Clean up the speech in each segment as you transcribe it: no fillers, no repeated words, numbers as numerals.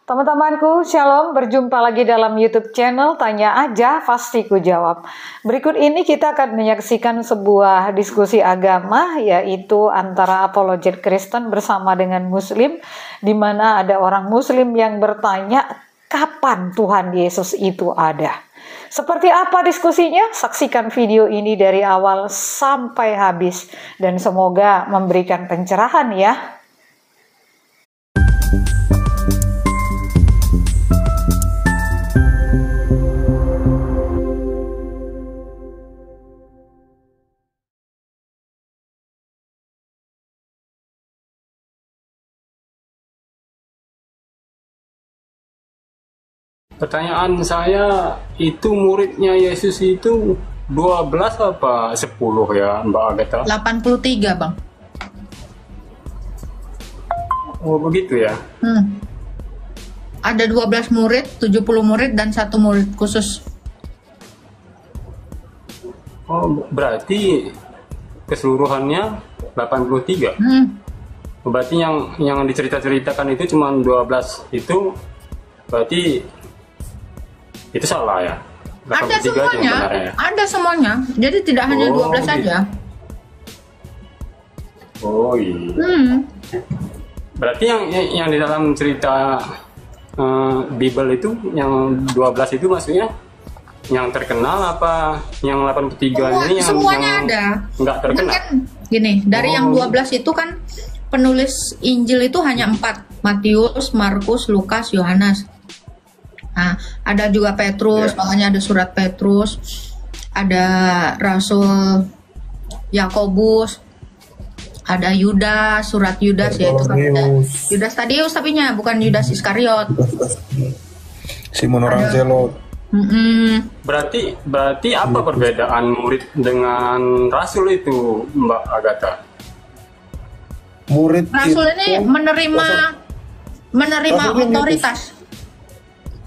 Teman-temanku, Shalom, berjumpa lagi dalam YouTube channel Tanya Aja Pasti Ku Jawab. Berikut ini kita akan menyaksikan sebuah diskusi agama, yaitu antara apologet Kristen bersama dengan Muslim, di mana ada orang Muslim yang bertanya, kapan Tuhan Yesus itu ada? Seperti apa diskusinya? Saksikan video ini dari awal sampai habis, dan semoga memberikan pencerahan ya. Pertanyaan saya, itu muridnya Yesus itu 12 apa 10 ya Mbak Agatha? 83 Bang. Oh begitu ya? Ada 12 murid, 70 murid, dan 1 murid khusus. Oh berarti keseluruhannya 83? Berarti yang diceritakan itu cuma 12 itu, berarti itu salah ya? Ada semuanya, ada semuanya. Jadi tidak hanya 12 saja. Oh iya. Berarti yang di dalam cerita Bible itu yang 12 itu maksudnya yang terkenal apa yang 83 ini yang semuanya ada. Enggak terkenal. Mungkin gini, dari yang 12 itu kan penulis Injil itu hanya 4, Matius, Markus, Lukas, Yohanes. Nah, ada juga Petrus, makanya ada surat Petrus, ada Rasul Yakobus, ada Yudas, surat Yudas, yaitu Yudas Tadeus, tapi bukan Yudas Iskariot. Simon orang Zelot. Berarti apa perbedaan murid dengan rasul itu, Mbak Agatha? Rasul ini menerima otoritas.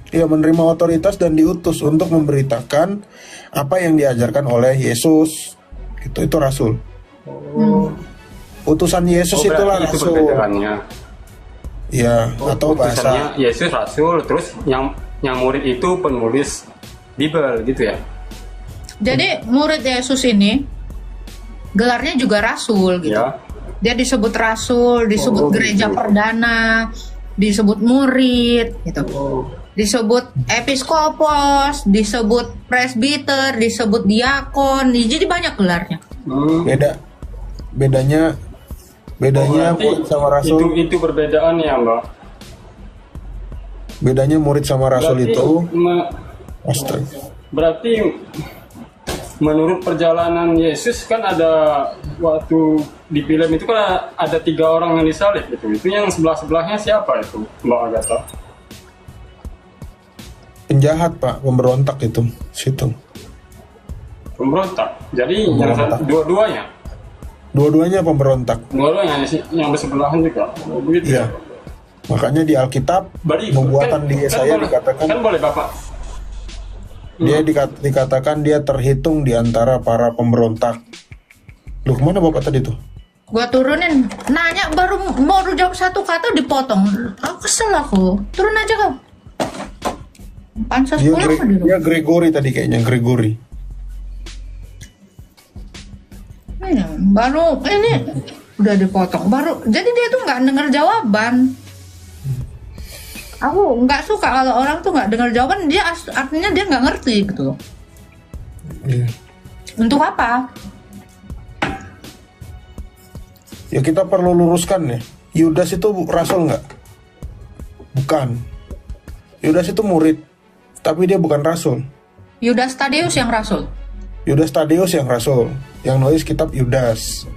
Ia menerima otoritas dan diutus untuk memberitakan apa yang diajarkan oleh Yesus. Itu rasul. Utusan Yesus itulah itu rasul. Perbedaannya. Ya, atau bahasa Yesus rasul, terus yang murid itu penulis Bible gitu ya. Jadi murid Yesus ini gelarnya juga rasul gitu. Ya. Dia disebut rasul, disebut gereja perdana, disebut murid gitu. Disebut episkopos, disebut presbiter, disebut diakon, jadi banyak gelarnya. Bedanya murid sama rasul. Itu perbedaan ya, Mbak. Bedanya murid sama rasul berarti, itu. Berarti menurut perjalanan Yesus kan ada waktu di film itu kan ada 3 orang yang disalib itu. Itu yang sebelah-sebelahnya siapa itu, Mbak Agatha? Penjahat Pak, pemberontak itu situ. Pemberontak. Jadi pemberontak. Yang dua-duanya pemberontak. Dua-duanya yang bersebelahan juga. Begitu. Iya. Makanya di Alkitab pembuatan di Yesaya dikatakan kan boleh Bapak. Dia dikatakan dia terhitung di antara para pemberontak. Loh, kemana Bapak tadi tuh? Gua turunin, nanya baru mau jawab satu kata dipotong. Kesel aku. Turun aja kau. Dia Gregory tadi kayaknya, Gregory. Baru ini udah dipotong. Jadi dia tuh nggak dengar jawaban. Aku nggak suka kalau orang tuh nggak dengar jawaban. Dia artinya dia nggak ngerti gitu. Untuk apa? Ya kita perlu luruskan ya. Yudas itu rasul nggak? Bukan. Yudas itu murid, tapi dia bukan rasul. Yudas Tadeus yang rasul. Yudas Tadeus yang rasul, yang nulis kitab Yudas.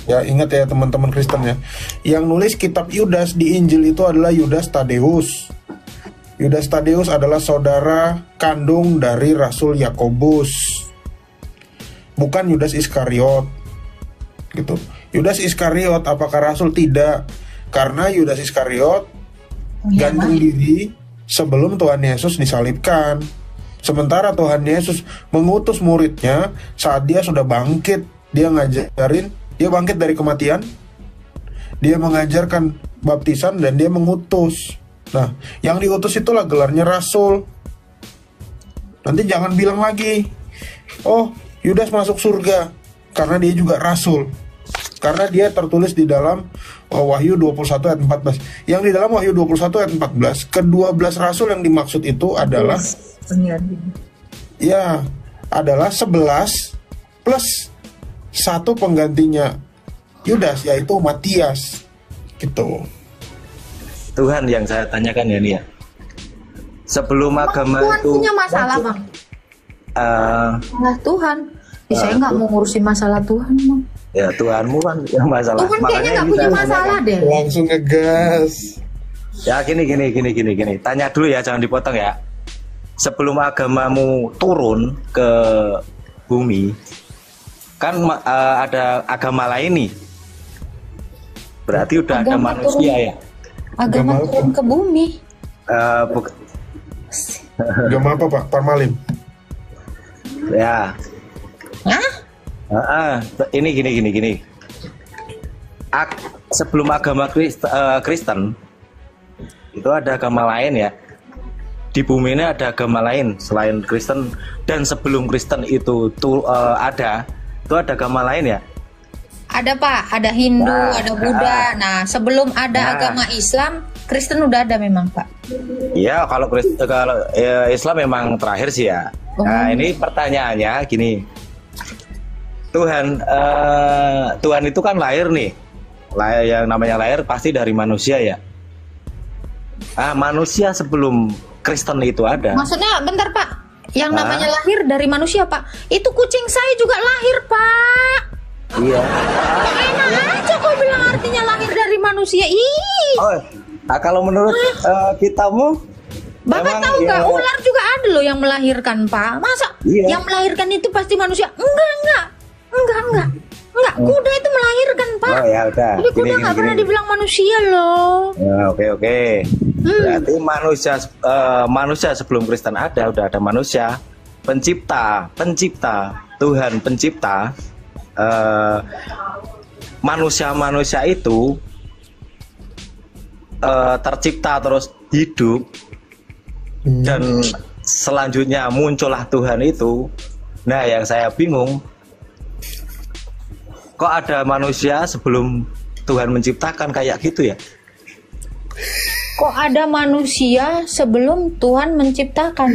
Ya ingat ya teman-teman Kristen ya. Yang nulis kitab Yudas di Injil itu adalah Yudas Tadeus. Yudas Tadeus adalah saudara kandung dari Rasul Yakobus. Bukan Yudas Iskariot. Gitu. Yudas Iskariot apakah rasul? Tidak. Karena Yudas Iskariot gantung diri sebelum Tuhan Yesus disalibkan. Sementara Tuhan Yesus mengutus muridnya saat dia sudah bangkit. Dia ngajarin, dia bangkit dari kematian. Dia mengajarkan baptisan dan dia mengutus. Nah, yang diutus itulah gelarnya rasul. Nanti jangan bilang lagi, oh Yudas masuk surga karena dia juga rasul. Karena dia tertulis di dalam Wahyu 21 ayat 14. Yang di dalam Wahyu 21 ayat 14, ke-12 rasul yang dimaksud itu adalah ya, adalah 11 plus satu penggantinya Yudas, yaitu Matias. Gitu. Tuhan yang saya tanyakan ya nih ya. Sebelum agama Tuhan itu punya masalah, Bang. Nah, Tuhan. Saya nggak mau ngurusin masalah Tuhan, Bang. Ya Tuhanmu kan yang masalah. Tuhan kayaknya nggak punya masalah deh. Langsung ngegas. Ya gini. Tanya dulu ya, jangan dipotong ya. Sebelum agamamu turun ke bumi, kan ada agama lain nih. Berarti udah ada manusia ya. Agama turun ke bumi. Agama apa Pak? Parmalim. Ya. Hah? Ini gini. Sebelum agama Kristen itu ada agama lain ya. Di bumi ini ada agama lain selain Kristen, dan sebelum Kristen itu ada agama lain ya. Ada Pak, ada Hindu, ada Buddha. Nah, sebelum ada agama Islam, Kristen udah ada memang Pak. Iya, kalau Islam memang terakhir sih ya. Nah, ini pertanyaannya gini. Tuhan itu kan lahir nih. Yang namanya lahir pasti dari manusia ya. Manusia sebelum Kristen itu ada. Maksudnya bentar Pak, yang namanya lahir dari manusia Pak. Itu kucing saya juga lahir Pak. Iya. Enak aja kok bilang artinya lahir dari manusia. Ih. Kalau menurut kitamu, Bapak tahu nggak, ular juga ada loh yang melahirkan Pak. Masa yang melahirkan itu pasti manusia? Enggak. Kuda itu melahirkan Pak. Oh ya udah. Jadi kuda nggak pernah dibilang manusia loh. Oke. Berarti manusia sebelum Kristen udah ada manusia. Pencipta, Tuhan pencipta. Manusia itu tercipta terus hidup, dan selanjutnya muncullah Tuhan itu. Nah, yang saya bingung, kok ada manusia sebelum Tuhan menciptakan kayak gitu ya? Kok ada manusia sebelum Tuhan menciptakan?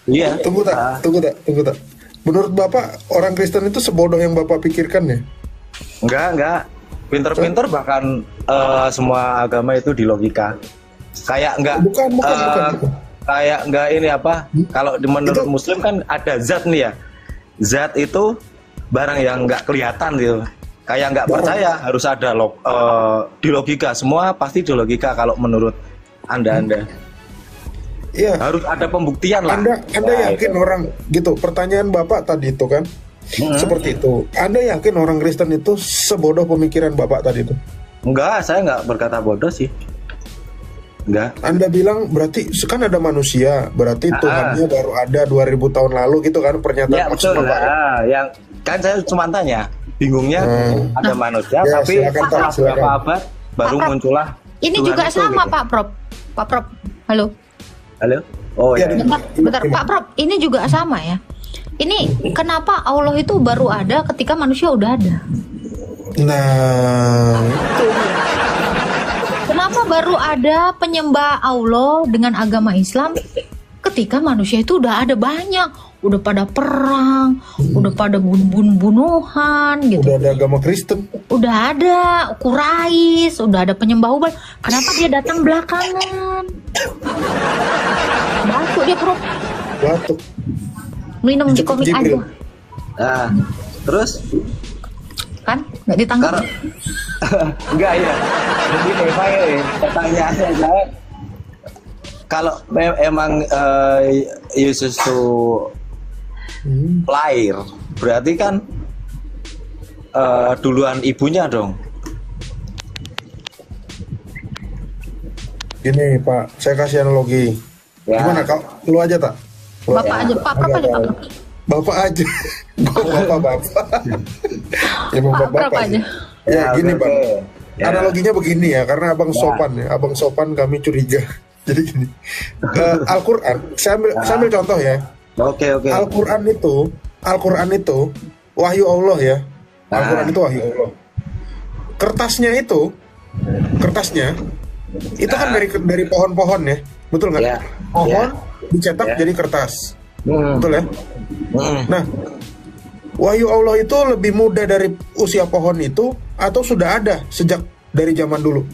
Iya. Tunggu tak. Menurut Bapak, orang Kristen itu sebodoh yang Bapak pikirkan ya? Enggak. Pinter-pinter, bahkan semua agama itu di logika. Kayak enggak. Bukan. Kayak enggak ini apa? Kalau menurut Muslim kan ada zat nih ya. Zat itu barang yang enggak kelihatan gitu. Kayak enggak percaya harus ada di logika. Semua pasti di logika kalau menurut Anda. Iya. Harus ada pembuktian lah. Anda yakin orang gitu? Pertanyaan Bapak tadi itu kan seperti itu. Anda yakin orang Kristen itu sebodoh pemikiran Bapak tadi itu? Enggak, saya enggak berkata bodoh sih. Enggak. Anda bilang berarti kan ada manusia, berarti Tuhannya baru ada 2000 tahun lalu gitu kan, pernyataan ya, betul. Bapak. Yang kan saya cuma tanya, bingungnya ada manusia ya, tapi setelah beberapa abad baru muncullah. Ini Tuhan juga sama gitu. Pak Prop. Halo. Oh ya. Bentar, Pak Prop, ini juga sama ya. Ini kenapa Allah itu baru ada ketika manusia udah ada? Nah, kenapa baru ada penyembah Allah dengan agama Islam ketika manusia itu udah ada banyak, udah pada perang, udah pada bunuh-bunuhan gitu. Udah ada agama Kristen. Udah ada Quraisy, udah ada penyembah Ubal. Kenapa dia datang belakangan? Batuk dia Prof. Batuk. Minum di komik aja. Nah, terus kan nggak ditangkap. Enggak ya. Jadi pertanyaannya saya, kalau emang Yesus itu lahir, berarti kan duluan ibunya dong. Gini Pak, saya kasih analogi. Gimana kau? Lu aja tak? Bapak aja, Pak Prop aja, Pak. Bapak aja. Bapak. Emang bapak aja. Ya gini Bang. Analoginya begini ya, karena abang sopan ya. Abang sopan kami curiga. Jadi gini, Al-Quran, saya ambil contoh ya. Oke. Al-Quran itu wahyu Allah ya. Al-Quran itu wahyu Allah. Kertasnya itu kan dari pohon-pohon ya, betul nggak? Ya. Pohon dicetak jadi kertas, betul ya? Nah, wahyu Allah itu lebih muda dari usia pohon itu atau sudah ada sejak dari zaman dulu?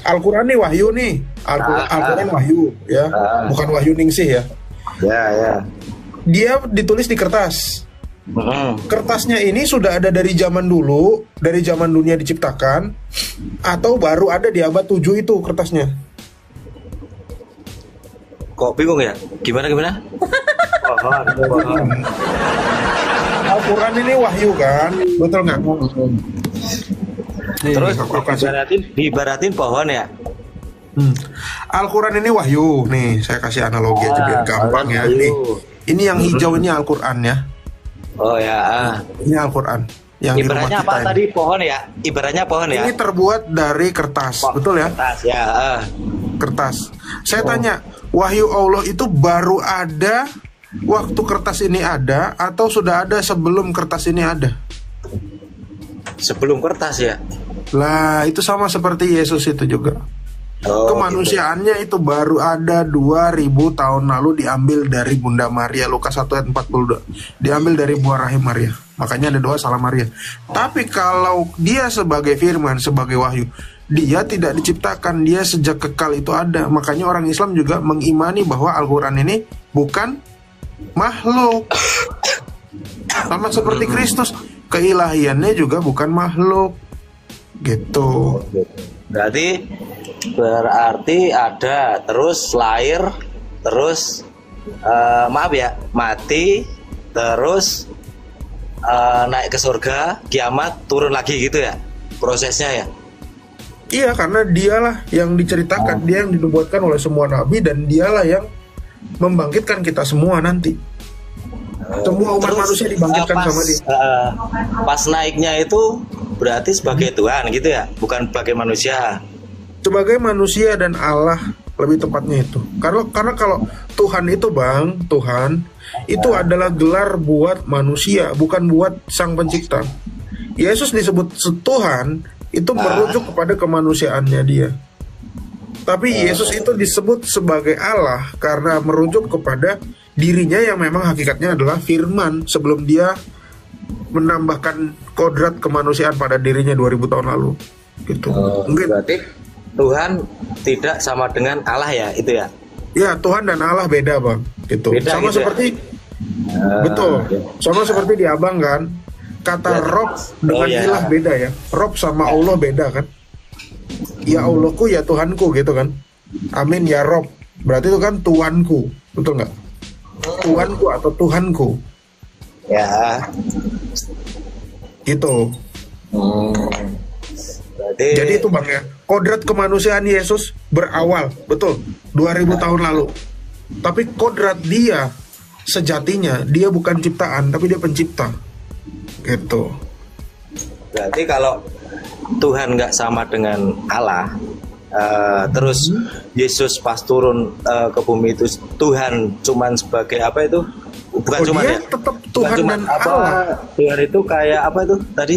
Al-Quran nih wahyu nih, Al-Quran wahyu ya, bukan wahyu ningsih ya. Ya. Dia ditulis di kertas. Kertasnya ini sudah ada dari zaman dulu, dari zaman dunia diciptakan, atau baru ada di abad 7 itu kertasnya? Kok bingung ya? Gimana? Al-Quran ini wahyu kan, betul nggak? Terus dibaratin pohon ya? Al-Quran ini wahyu. Nih, saya kasih analogi aja biar gampang ya. Nih, ini yang hijau ini Al-Quran ya. Oh ya. Ini Al-Quran. Yang ibaratnya apa ini. tadi pohon ya? Ibaratnya pohon ya? Ini terbuat dari kertas, betul ya? Kertas ya. Kertas. Saya tanya, wahyu Allah itu baru ada waktu kertas ini ada atau sudah ada sebelum kertas ini ada? Sebelum kertas ya? Lah, itu sama seperti Yesus itu juga. Kemanusiaannya itu baru ada 2000 tahun lalu, diambil dari Bunda Maria, Lukas 1 ayat 42. Diambil dari buah rahim Maria. Makanya ada doa salam Maria. Tapi kalau dia sebagai firman, sebagai wahyu, dia tidak diciptakan, dia sejak kekal itu ada. Makanya orang Islam juga mengimani bahwa Al-Quran ini bukan makhluk. Sama seperti Kristus, keilahiannya juga bukan makhluk. Gitu. Berarti ada, terus lahir, terus mati, terus naik ke surga, kiamat, turun lagi gitu ya prosesnya ya? Iya, karena dialah yang diceritakan, dia yang dinubuatkan oleh semua nabi, dan dialah yang membangkitkan kita semua nanti. Semua umat manusia dibangkitkan sama dia. Pas naiknya itu berarti sebagai Tuhan gitu ya, bukan sebagai manusia. Sebagai manusia dan Allah, lebih tepatnya itu. Karena kalau Tuhan itu Tuhan itu adalah gelar buat manusia, bukan buat sang pencipta. Yesus disebut Tuhan itu merujuk kepada kemanusiaannya dia. Tapi Yesus itu disebut sebagai Allah karena merujuk kepada dirinya yang memang hakikatnya adalah firman sebelum dia menambahkan kodrat kemanusiaan pada dirinya 2000 tahun lalu. Gitu. Mungkin berarti Tuhan tidak sama dengan Allah ya, itu ya? Ya, Tuhan dan Allah beda, Bang. Gitu. Beda, sama gitu seperti betul. Sama seperti di Abang kan. Kata Rob dengan ilah beda ya. Rob sama Allah beda kan. Ya Allahku, ya Tuhanku gitu kan. Amin ya Rob. Berarti itu kan Tuanku. Betul nggak? Tuanku atau Tuhanku. Ya. Gitu. Jadi itu Bang ya, kodrat kemanusiaan Yesus berawal, betul, 2000 tahun lalu. Tapi kodrat dia, sejatinya, dia bukan ciptaan, tapi dia pencipta. Gitu. Berarti kalau Tuhan nggak sama dengan Allah, terus Yesus pas turun ke bumi itu, Tuhan cuman sebagai apa itu? Bukan cuma dia tetap Tuhan dan Allah. Tuhan itu kayak apa itu tadi?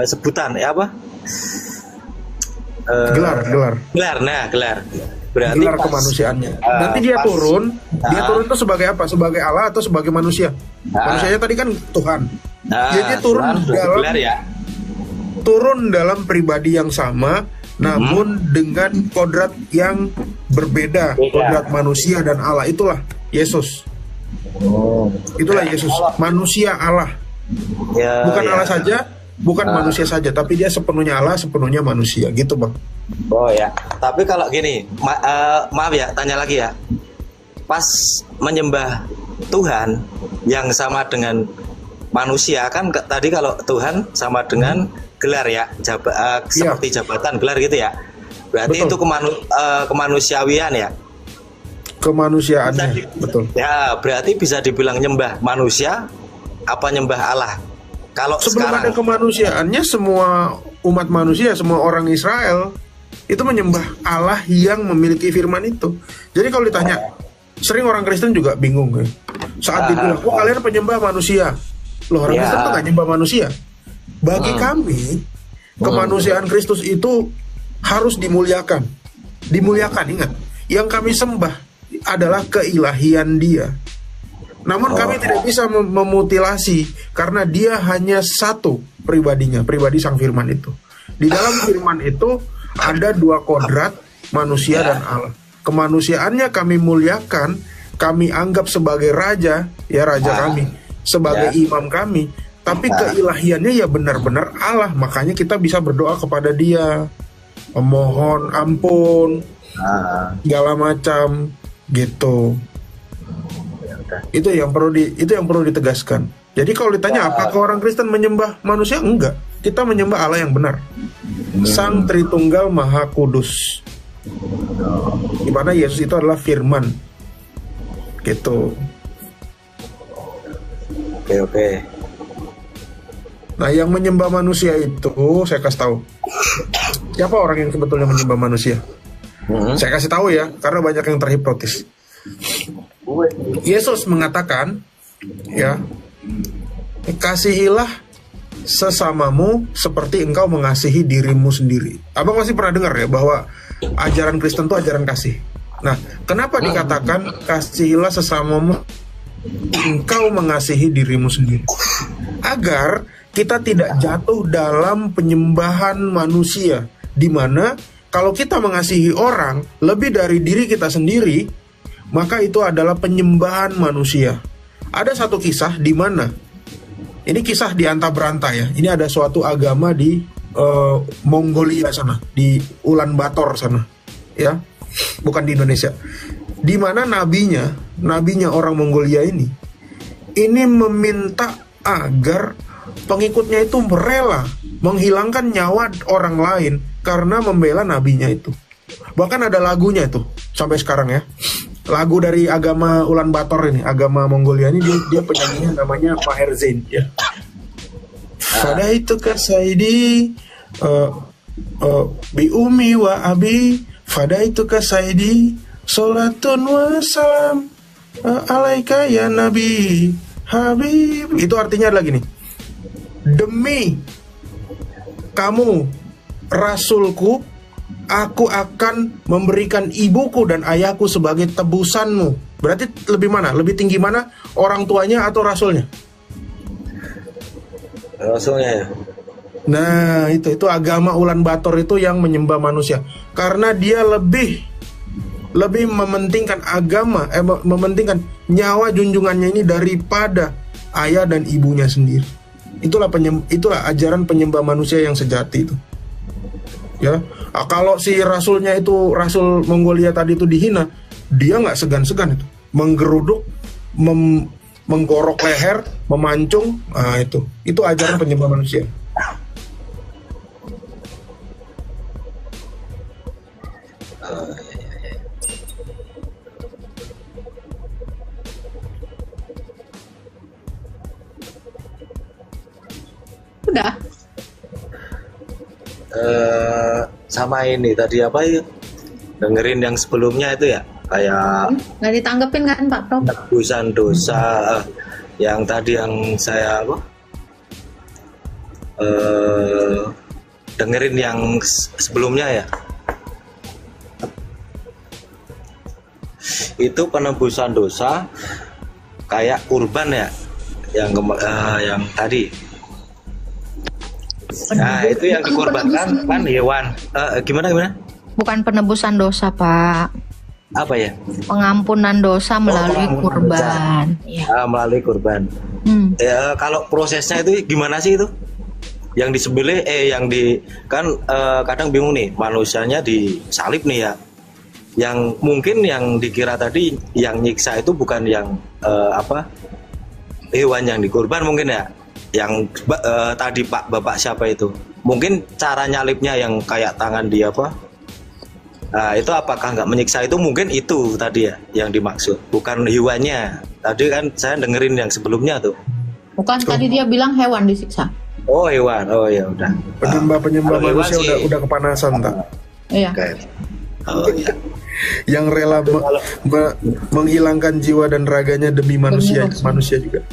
Sebutan ya apa? Gelar. Berarti gelar kemanusiaannya. Nanti dia turun tuh sebagai apa? Sebagai Allah atau sebagai manusia? Manusianya tadi kan Tuhan. Jadi turun dalam gelar, ya? Turun dalam pribadi yang sama, namun dengan kodrat yang berbeda. Kodrat manusia dan Allah, itulah Yesus. Itulah Yesus, manusia Allah. Bukan Allah saja, bukan manusia saja, tapi dia sepenuhnya Allah, sepenuhnya manusia, gitu Bang. Oh ya, tapi kalau gini, maaf ya, tanya lagi ya. Pas menyembah Tuhan yang sama dengan manusia kan tadi kalau Tuhan sama dengan gelar ya, seperti jabatan gelar gitu ya. Berarti betul. Itu kemanusiawian ya. Kemanusiaannya, betul. Ya, berarti bisa dibilang nyembah manusia apa nyembah Allah? Kalau sebelum sekarang ada kemanusiaannya, semua umat manusia, semua orang Israel itu menyembah Allah yang memiliki firman itu. Jadi kalau ditanya, sering orang Kristen juga bingung ya. Saat dibilang, oh kalian penyembah manusia. Loh, orang Kristen tuh gak nyembah manusia. Bagi kami, kemanusiaan Kristus itu harus dimuliakan. Dimuliakan, ingat. Yang kami sembah adalah keilahian Dia. Namun kami tidak bisa memutilasi karena Dia hanya satu pribadinya, pribadi Sang Firman itu. Di dalam Firman itu ada dua kodrat, manusia dan Allah. Kemanusiaannya kami muliakan, kami anggap sebagai raja, ya raja kami, sebagai imam kami. Tapi keilahiannya ya benar-benar Allah. Makanya kita bisa berdoa kepada Dia, memohon ampun, segala macam gitu. Itu yang perlu ditegaskan. Jadi kalau ditanya apakah orang Kristen menyembah manusia? Enggak. Kita menyembah Allah yang benar. Sang Tritunggal Maha Kudus. Di mana Yesus itu adalah firman. Gitu. Oke. Nah, yang menyembah manusia itu saya kasih tahu. Siapa orang yang sebetulnya menyembah manusia? Saya kasih tahu ya, karena banyak yang terhipnotis. Yesus mengatakan, ya, kasihilah sesamamu seperti engkau mengasihi dirimu sendiri. Abang masih pernah dengar ya bahwa ajaran Kristen itu ajaran kasih. Nah, kenapa dikatakan kasihilah sesamamu engkau mengasihi dirimu sendiri? Agar kita tidak jatuh dalam penyembahan manusia, di mana kalau kita mengasihi orang lebih dari diri kita sendiri, maka itu adalah penyembahan manusia. Ada satu kisah di mana, ini kisah di Anta Beranta ya. Ini ada suatu agama di Mongolia sana, di Ulaanbaatar sana, ya, bukan di Indonesia. Di mana nabinya orang Mongolia ini meminta agar pengikutnya itu rela menghilangkan nyawa orang lain karena membela nabinya itu. Bahkan ada lagunya itu sampai sekarang ya. Lagu dari agama Ulaanbaatar ini, agama Mongolia ini, dia penyanyinya namanya Maher Zain ya. Pada itu kasaidi bi umi wa abi, pada itu kasaidi salatun wa salam alaika ya nabi habib. Itu artinya adalah gini: demi kamu rasulku, aku akan memberikan ibuku dan ayahku sebagai tebusanmu. Berarti lebih mana? Lebih tinggi mana? Orang tuanya atau rasulnya? Rasulnya ya. Nah, itu agama Ulaanbaatar itu yang menyembah manusia. Karena dia lebih mementingkan agama, mementingkan nyawa junjungannya ini daripada ayah dan ibunya sendiri. Itulah ajaran penyembah manusia yang sejati itu. Ya, kalau si rasulnya itu, rasul Mongolia tadi itu dihina, dia nggak segan-segan itu menggeruduk, menggorok leher, memancung. Nah, itu ajaran penyembah manusia. Udah. Sama ini tadi apa ya, dengerin yang sebelumnya itu ya, kayak nggak ditanggepin kan Pak Prof? Tebusan dosa yang tadi yang saya dengerin yang sebelumnya ya, itu penebusan dosa kayak kurban ya, yang tadi. Nah, itu yang dikorbankan kan hewan. Gimana? Bukan penebusan dosa, Pak. Apa ya? Pengampunan dosa melalui kurban. Ya. Melalui kurban. Ya, kalau prosesnya itu gimana sih itu? Yang disembelih, kadang bingung nih, manusianya disalib nih ya. Yang mungkin yang dikira tadi yang nyiksa itu bukan yang hewan yang dikorban mungkin ya. Yang tadi Bapak siapa itu, mungkin cara nyalipnya yang kayak tangan dia apa, nah itu apakah nggak menyiksa? Itu mungkin itu tadi ya yang dimaksud, bukan hewannya. Tadi kan saya dengerin yang sebelumnya tuh. Bukan, tadi dia bilang hewan disiksa. Oh hewan, oh ya udah. Penyembah manusia udah kepanasan tak? Iya. Okay. Oh iya. Yang rela menghilangkan jiwa dan raganya demi manusia juga.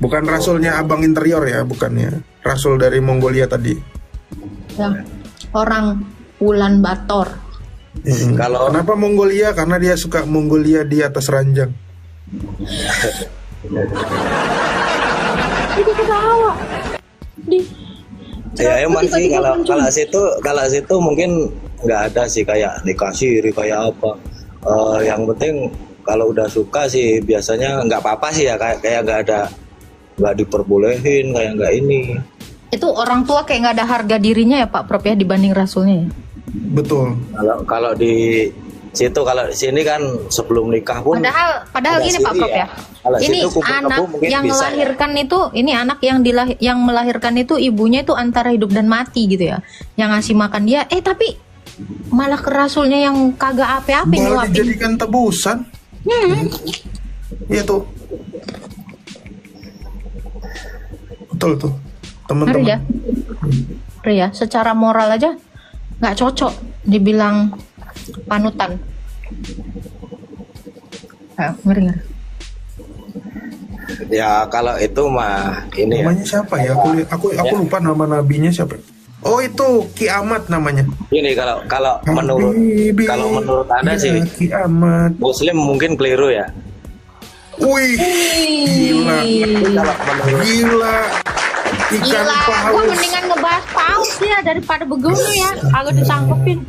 Bukan rasulnya abang interior ya, bukannya rasul dari Mongolia tadi. Ya, orang Ulan Bator. Kalau kenapa Mongolia? Karena dia suka Mongolia di atas ranjang. Itu ketawa. Ya emang sih kalau situ mungkin nggak ada sih kayak dikasih kayak apa. Yang penting kalau udah suka sih biasanya nggak apa-apa sih ya, kayak nggak diperbolehin, kayak nggak ini. Itu orang tua kayak nggak ada harga dirinya ya Pak Prop ya dibanding rasulnya ya? Betul. Kalau di situ, kalau di sini kan sebelum nikah pun. Padahal gini Pak Prop ya. Ini anak yang melahirkan ya. Itu, ini anak yang melahirkan itu ibunya itu antara hidup dan mati gitu ya. Yang ngasih makan dia, tapi malah ke rasulnya yang kagak ape-ape nyuapin. Malah dijadikan tebusan. Iya tuh. Betul tuh. Teman-teman. Ria, secara moral aja nggak cocok dibilang panutan. Ngeri. Ya kalau itu mah ini namanya ya. Siapa ya? Aku lupa nama nabinya siapa. Oh itu Kiamat namanya. Ini kalau menurut Anda sih Kiamat. Muslim mungkin keliru ya. Wih, gila. Ikan paus. Gue mendingan ngebahas paus ya daripada begunu ya. Agak disangkepin.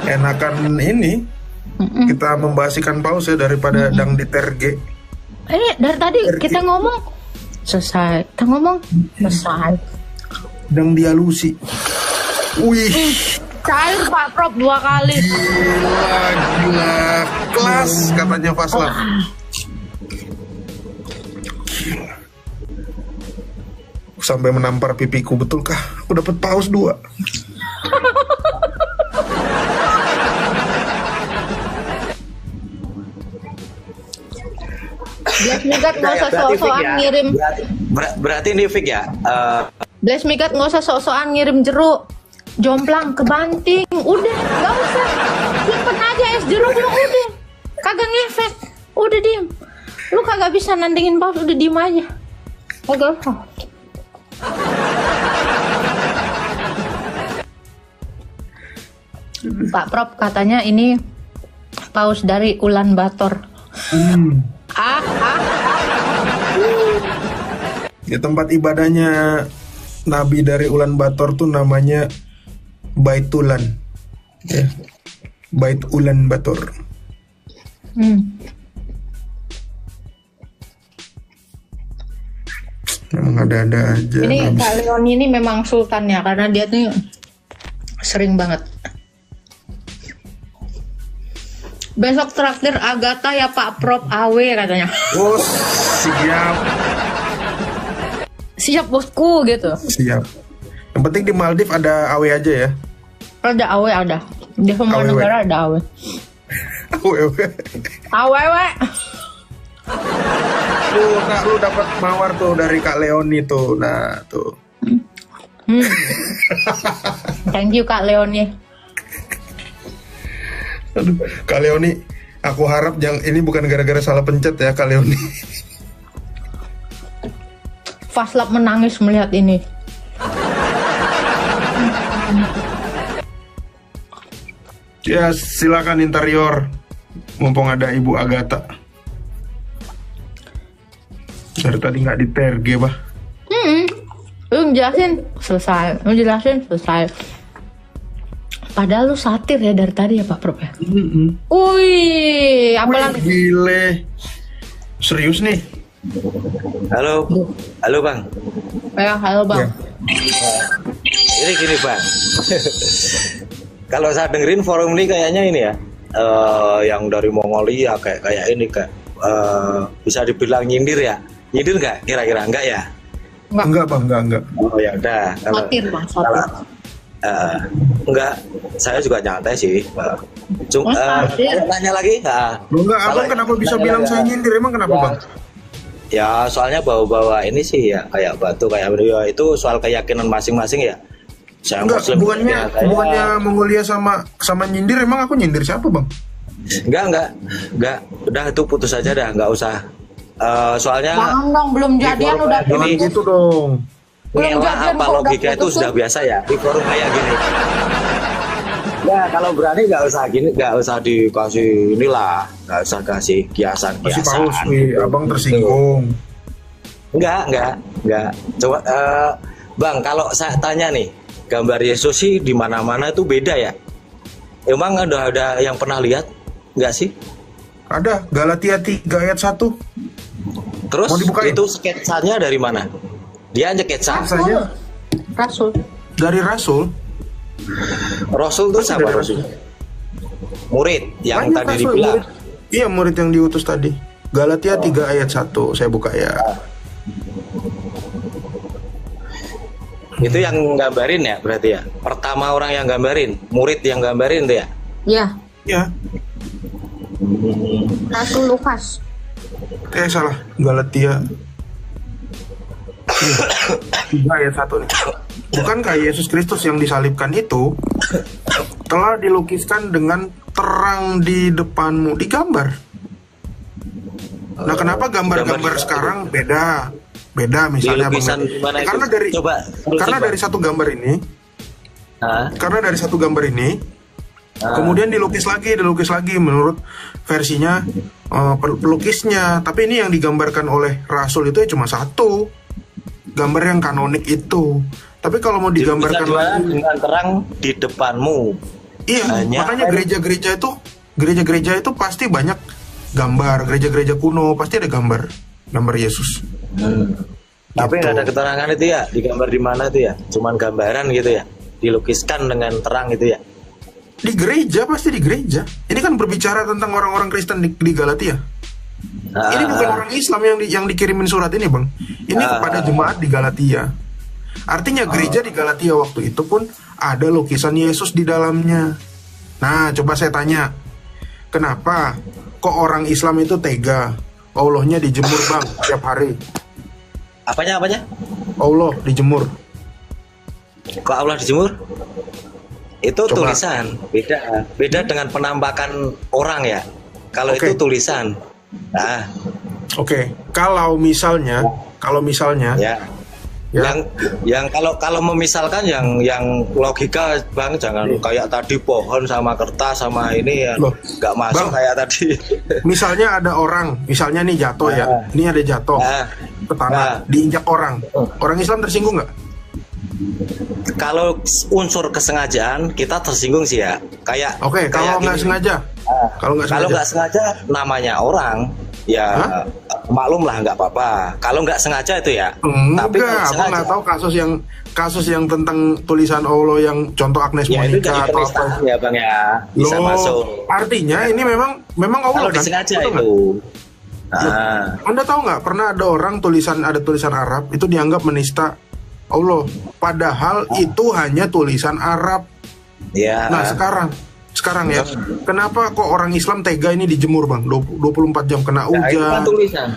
Enakan ini kita membahas ikan paus ya daripada dang diterge. Dari tadi kita ngomong selesai. Dang dialusi. Wih. Cair Pak Prop 2 kali. Gila. Kelas katanya Faslab. Sampai menampar pipiku, betulkah? Aku dapat paus 2. Bless Migat nggak usah sok-sokan ngirim. Berarti ini fix ya. Bless Migat nggak usah sok-sokan ngirim jeruk jomplang ke Banting. Udah, nggak usah. Simpen aja es jeruk lu udah. Kagak ngefek. Udah diem. Lu kagak bisa nandingin paus, udah diem aja. Kagak usah. Pak Prop katanya ini paus dari Ulan Bator. Ya, tempat ibadahnya Nabi dari Ulan Bator tuh namanya Baitulan. Ya. Bait Ulan Bator. Memang ada-ada aja. Ini Kak Leon ini memang sultannya karena dia tuh sering banget. Besok traktir Agatha ya Pak Prop AW katanya. Oh, siap. Siap bosku gitu. Siap. Yang penting di Maldives ada AW aja ya. Ada AW ada. Di semua negara ada AW. AW. Tuh, Kak, lu dapat mawar tuh dari Kak Leoni tuh. Nah, tuh. Thank you Kak Leoni. Aduh, Kak Leoni, aku harap ini bukan gara-gara salah pencet ya Kak Leoni. Faslab menangis melihat ini. Ya, silakan interior. Mumpung ada Ibu Agatha. Dari tadi nggak diterge, bah. Lu jelasin selesai. Padahal lu satir ya dari tadi ya Pak Prop ya. Wih, apalagi gile. Serius nih. Halo Bang. Ya, halo Bang. Ya. Ini gini Bang. Kalau saya dengerin forum ini kayaknya ini ya, yang dari Mongolia kayak ini bisa dibilang nyindir ya. Nyindir nggak? Kira-kira enggak ya? Enggak Bang, enggak. Oh ya udah. Satir Bang, satir. Enggak, saya juga nyantai sih. Cuma tanya lagi. Enggak, abang kenapa bisa bilang saya nyindir? Emang kenapa bang? Ya soalnya bawa-bawa ini sih ya kayak batu kayak ya, itu soal keyakinan masing-masing ya. Saya enggak, Muslim, hubungannya Mongolia sama nyindir. Emang aku nyindir siapa bang? Enggak. Udah itu putus aja dah, nggak usah. Soalnya jangan dong, belum jadian udah gini gitu dong. Ngelak apa logika itu sudah biasa ya di forum kayak gini. Ya kalau berani nggak usah gini, nggak usah dikasih inilah, nggak usah kasih kiasan. Abang tersinggung. Enggak. Coba bang, kalau saya tanya nih, gambar Yesus sih di mana-mana itu beda ya? Emang ada yang pernah lihat nggak sih? Ada, Galatia 3 ayat 1. Terus itu sketsanya dari mana? Dia sketsa. Rasul. Dari Rasul. Rasul itu siapa Rasul? Murid yang banyak tadi dibilang. Iya, murid yang diutus tadi. Galatia 3 ayat 1. Saya buka ya. Itu yang gambarin ya berarti ya? Pertama orang yang gambarin, murid yang gambarin tuh ya? Iya. Ya. Rasul Lukas. Salah. Galatia 3 ayat 1 nih. Bukankah Yesus Kristus yang disalibkan itu telah dilukiskan dengan terang di depanmu, digambar. Nah, kenapa gambar-gambar sekarang beda misalnya karena dari satu gambar ini kemudian dilukis lagi menurut versinya pelukisnya, tapi ini yang digambarkan oleh Rasul itu cuma satu gambar yang kanonik itu. Tapi kalau mau digambarkan dengan terang di depanmu, iya, makanya gereja-gereja itu pasti banyak gambar. Gereja-gereja kuno pasti ada gambar Yesus. Tapi nggak ada keterangan itu ya, digambar di mana itu ya? Cuman gambaran gitu ya, dilukiskan dengan terang gitu ya? Di gereja, pasti di gereja. Ini kan berbicara tentang orang-orang Kristen di Galatia. Ini bukan orang Islam yang dikirimin surat ini, bang. Ini kepada jemaat di Galatia. Artinya gereja di Galatia waktu itu pun ada lukisan Yesus di dalamnya. Nah, coba saya tanya, kenapa kok orang Islam itu tega Allahnya dijemur, bang, tiap hari? Apanya? Allah dijemur. Kok Allah dijemur? Itu coba. Tulisan, beda dengan penampakan orang ya. Kalau itu tulisan. Nah, kalau misalnya ya. Yang kalau memisalkan yang logika, bang, jangan kayak tadi pohon sama kertas sama ini ya nggak masuk, bang, kayak tadi. Misalnya ada orang, misalnya nih jatuh ya, ini ada jatuh ke tanah, diinjak orang Islam tersinggung nggak? Kalau unsur kesengajaan kita tersinggung sih ya, kayak kalau nggak sengaja. Kalau nggak sengaja namanya orang ya maklum lah, nggak apa-apa. Kalau nggak sengaja itu ya. Tapi aku nggak tahu kasus yang tentang tulisan Allah yang contoh Agnes Monica atau apa ya, bang ya, bisa masuk. Artinya ini memang Allah kalau kan disengaja itu. Anda tahu nggak, pernah ada orang tulisan Arab itu dianggap menista Allah, padahal itu hanya tulisan Arab. Ya. Nah sekarang ya, kenapa kok orang Islam tega ini dijemur, bang? 24 jam kena hujan. Itu kan tulisan.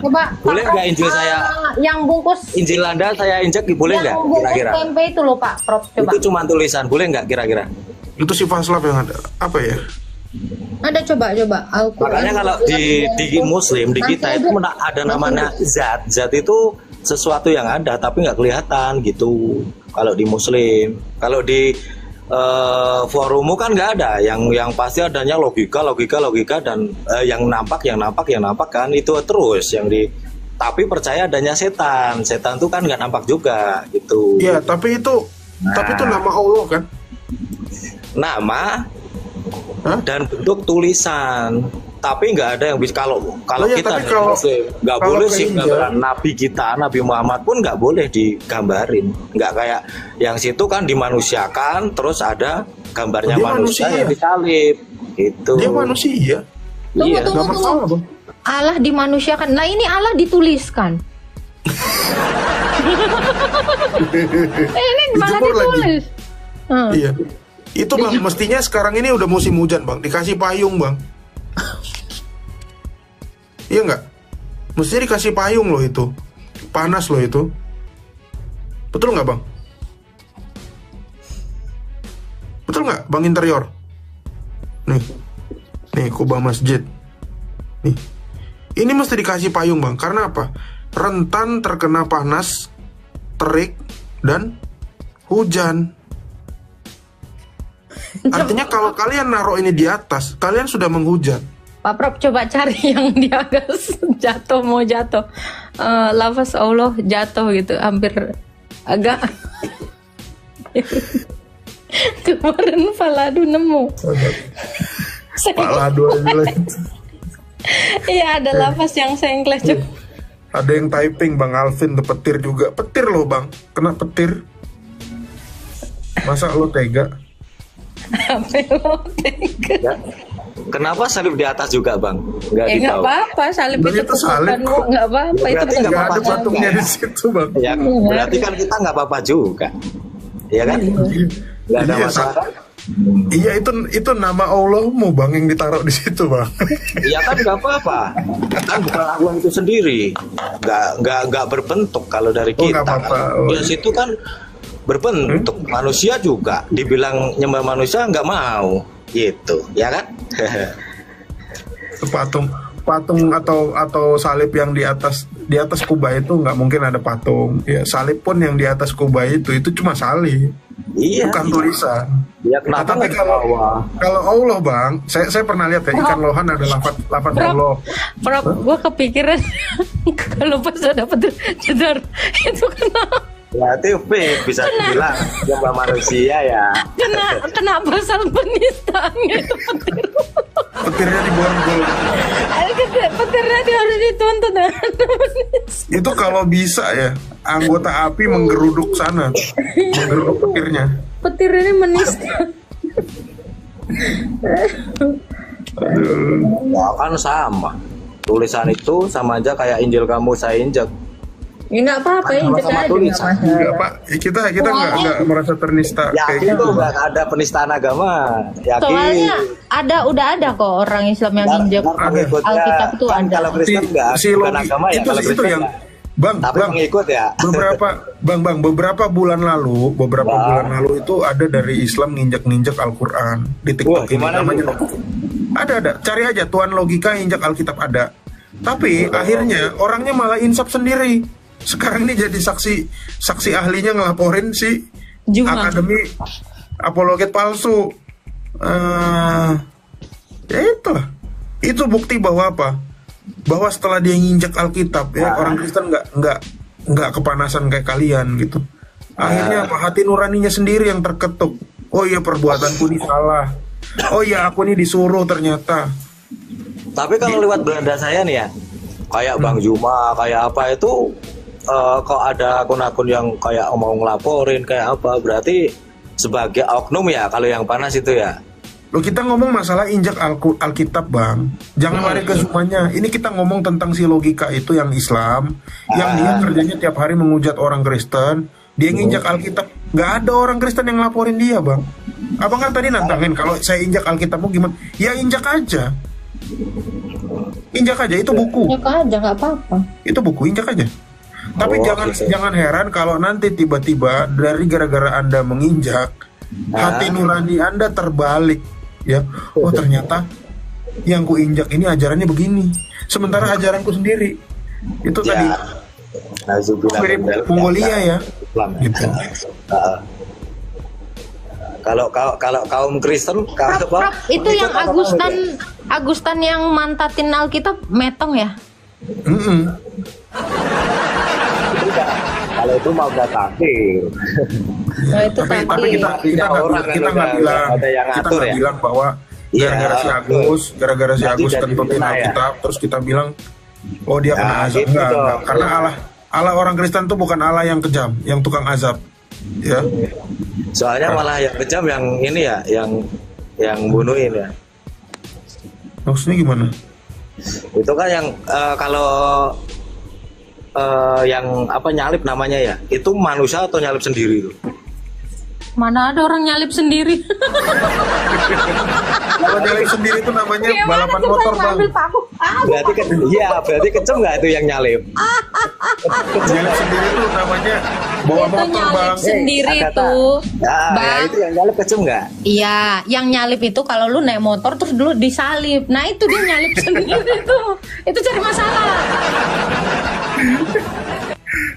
Coba, boleh nggak Injil saya? Yang bungkus Injil Anda saya injek, boleh nggak? Kira-kira. Tempe itu loh, Pak Prof. Coba. Itu cuma tulisan, boleh nggak kira-kira? Itu si Vaslav yang ada. Apa ya? Ada coba. Makanya kalau di Muslim, di kita itu ada namanya zat. Zat itu sesuatu yang ada tapi nggak kelihatan gitu. Kalau di Muslim, kalau di forummu kan nggak ada, yang pasti adanya logika dan yang nampak kan itu terus yang di. Tapi percaya adanya setan tuh kan nggak nampak juga gitu. Iya, tapi itu nama Allah kan? Nama dan bentuk tulisan. Tapi nggak ada yang bisa kalau kita nggak boleh sih gambaran Nabi kita, Nabi Muhammad pun nggak boleh digambarin, nggak kayak yang situ kan dimanusiakan, terus ada gambarnya manusia yang disalib gitu. Dia manusia. Tunggu. Allah dimanusiakan. Nah ini Allah dituliskan. Ini malah ditulis. Iya. Itu Bang, mestinya sekarang ini udah musim hujan Bang, dikasih payung Bang. Iya nggak? Mestinya dikasih payung loh itu. Panas loh itu. Betul nggak Bang? Betul nggak Bang Interior? Nih kubah masjid. Nih, ini mesti dikasih payung Bang. Karena apa? Rentan terkena panas, terik, dan hujan. Artinya kalau kalian naruh ini di atas, kalian sudah menghujat. Pak Prof coba cari yang di atas jatuh, mau jatuh. Lafaz Allah jatuh gitu, hampir agak. Kemarin Faladu nemu. Faladu aja. Iya, ada lafaz yang sengkleh coba. Ada yang typing Bang Alvin tuh, petir juga. Petir loh Bang, kena petir. Masa lo tega? Apa lo tega? Ya. Kenapa salib di atas juga Bang? Nggak apa-apa, salib itu salib kok. Nggak apa-apa, ya, itu nggak ada patungnya di situ Bang. Ya, berarti kan kita nggak apa-apa juga. Iya kan? Nggak ada masalah. Iya, itu nama Allahmu Bang yang ditaruh di situ Bang. Iya kan nggak apa-apa. Kan bukan Allah itu sendiri. Nggak berbentuk kalau dari kita. Di situ kan berbentuk. Manusia juga dibilang nyembah manusia nggak mau. Gitu, ya kan? patung atau salib yang di atas kubah itu nggak mungkin ada patung. Ya, salib pun yang di atas kubah itu cuma salib. Iya, bukan tulisan. Ya, kenapa tapi kalau Allah Bang, saya pernah lihat ya, ikan lohan ada lafaz Allah. Prof, gue kepikiran kalau pas ada petir jedar itu kenapa? Berarti bisa dibilang nyembah manusia ya. Kena pasal penistaan itu petir. Petirnya diborgol. Petirnya harus dituntut. Itu kalau bisa ya, anggota API menggeruduk sana, menggeruduk petirnya. Petir ini menista. Ya kan sama. Tulisan itu sama aja kayak Injil kamu saya injek. Ya nggak apa-apa, injek aja nggak masalah. Enggak Pak, kita nggak merasa ternista. Yakin tuh nggak ada penistaan agama. Yakin. Soalnya udah ada kok orang Islam yang injek Alkitab itu kan ada. Kalau Kristen nggak, bukan agama ya. Kalau Kristen yang Bang, pengikut ya. Beberapa bulan lalu itu ada dari Islam nginjak Al-Qur'an di TikTok. Gimana namanya? Ada. Cari aja Tuan Logika injak Alkitab ada. Tapi akhirnya orangnya malah insaf sendiri. Sekarang ini jadi saksi ahlinya ngelaporin si Akademi Apologet palsu. Ya itulah. Itu bukti bahwa apa? Bahwa setelah dia nginjak Alkitab ya orang Kristen nggak kepanasan kayak kalian gitu. Akhirnya apa? Hati nuraninya sendiri yang terketuk. Oh iya, perbuatanku ini salah. Oh iya, aku ini disuruh ternyata. Tapi kalau lewat beranda saya nih ya, kayak Bang Juma, kayak apa itu, kok ada akun-akun yang kayak mau ngelaporin kayak apa, berarti sebagai oknum ya kalau yang panas itu ya. Loh, kita ngomong masalah injak Alkitab Bang, jangan lari ke semuanya. Ini kita ngomong tentang si Logika itu yang Islam, yang dia kerjanya tiap hari menghujat orang Kristen. Dia nginjak Alkitab, nggak ada orang Kristen yang laporin dia Bang. Abang kan tadi nantangin, kalau saya injak Alkitabmu gimana? Ya injak aja. Injak aja, itu buku. Injak aja, nggak apa-apa. Itu buku, injak aja. Tapi jangan heran kalau nanti tiba-tiba dari gara-gara Anda menginjak, hati nurani Anda terbalik, ya. Oh ternyata yang ku injak ini ajarannya begini, sementara ajaranku sendiri itu tadi mirip Mongolia ya. Gitu. Kalau kaum Kristen, itu yang Agustan yang mantatin Alkitab metong ya? Kalau itu mau udah takdir. Nah, itu tapi kita nggak bilang bahwa gara-gara si Agus tentuin Alkitab terus kita bilang oh dia kena azab. Gitu enggak. Karena Allah orang Kristen tuh bukan Allah yang kejam, yang tukang azab. Ya. Soalnya malah yang kejam yang ini ya, yang bunuhin ya. Maksudnya gimana? Itu kan yang kalau yang apa nyalip namanya ya, itu manusia atau nyalip sendiri itu? Mana ada orang nyalip sendiri. Kalau nyalip sendiri itu namanya balapan motor, Bang. Berarti kejem nggak itu yang nyalip? Nyalip sendiri itu namanya bawa itu motor, nyalip Bang. sendiri Ya, Bang. itu yang nyalip kejem nggak? Iya, yang nyalip itu kalau lu naik motor terus dulu disalip. Nah itu dia nyalip sendiri tuh. Itu cari masalah.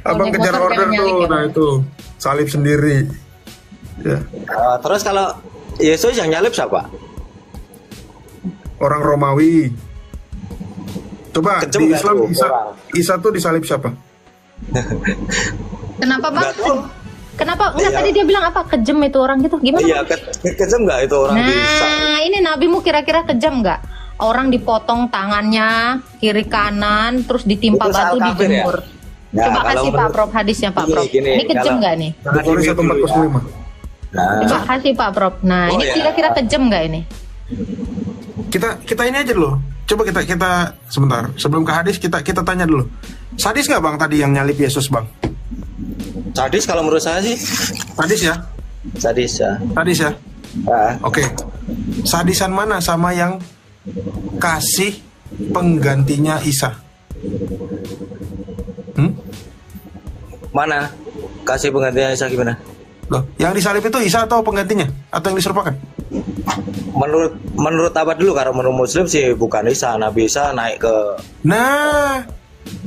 Abang kejar order tuh, nah itu salib sendiri. Ya. Terus kalau Yesus yang nyalip siapa? Orang Romawi. Coba Kejem di nggak Islam tuh Isa tuh disalib siapa? Kenapa Bang? Nggak tahu. Kenapa? Enggak, Iya. tadi dia bilang apa? Kejam itu orang gitu. Gimana? Iya, Bang? kejem nggak itu orang bisa? Nah, ini nabimu kira-kira kejam nggak? Orang dipotong tangannya kiri kanan, terus ditimpa Itu batu soal kafir ya? dijemur. Nah, Coba kalau kasih Pak menurut- Prof hadisnya Pak Gini, Prof. gini, Ini kejam kalau- nggak nih? Bukhari 1445. Nah, Coba kasih Pak Prof. Nah, Oh, ini ya. kira-kira kejam nggak ini? Kita ini aja dulu. Coba kita sebentar. Sebelum ke hadis kita tanya dulu. Sadis nggak Bang tadi yang nyalip Yesus, Bang? sadis kalau menurut saya sih Sadis ya? sadis ya. Sadis ya? Nah, Oke. Sadisan mana sama yang kasih penggantinya Isa? mana kasih penggantinya Isa gimana? Loh, yang disalib itu Isa atau penggantinya? Atau yang diserupakan? Menurut apa dulu? Kalau menurut Muslim sih bukan Isa, Nabi Isa naik ke. Nah,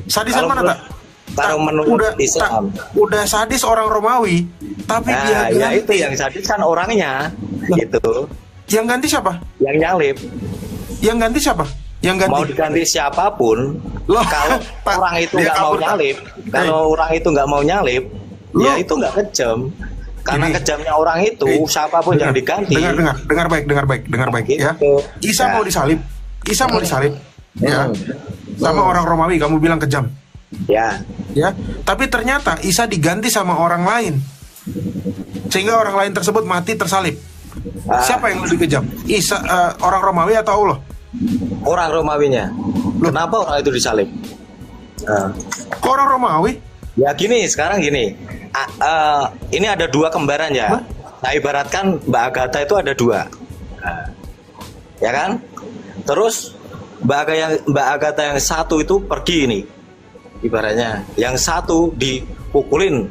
sadisan Kalau mana menurut- tak? kalau menurut Islam. Udah sadis orang Romawi, tapi Nah, dia ya itu yang sadis kan orangnya, gitu. yang ganti siapa? Yang nyalip Yang ganti siapa? Yang ganti? mau diganti siapapun, Loh, kalau Pak, orang itu dia nggak mau kabur, Pak. nyalip, kalau orang itu nggak mau nyalip, Loh. ya itu nggak kejam. Karena Ini. kejamnya orang itu, siapapun yang diganti. Dengar baik ya. Gitu. Isa Ya. mau disalib. Isa mau disalib. Ya. Sama orang Romawi kamu bilang kejam. Ya, Ya. Tapi ternyata Isa diganti sama orang lain. Sehingga orang lain tersebut mati tersalib. Siapa yang lebih kejam? Isa orang Romawi atau Allah? orang Romawinya. Kenapa orang itu disalib? Nah. Kok orang Romawi? Ya gini, sekarang gini. Ini ada dua kembaran ya. Nah, ibaratkan Mbak Agatha itu ada dua. Ya kan? Terus Mbak Agatha yang satu itu pergi nih. Ibaratnya yang satu dipukulin.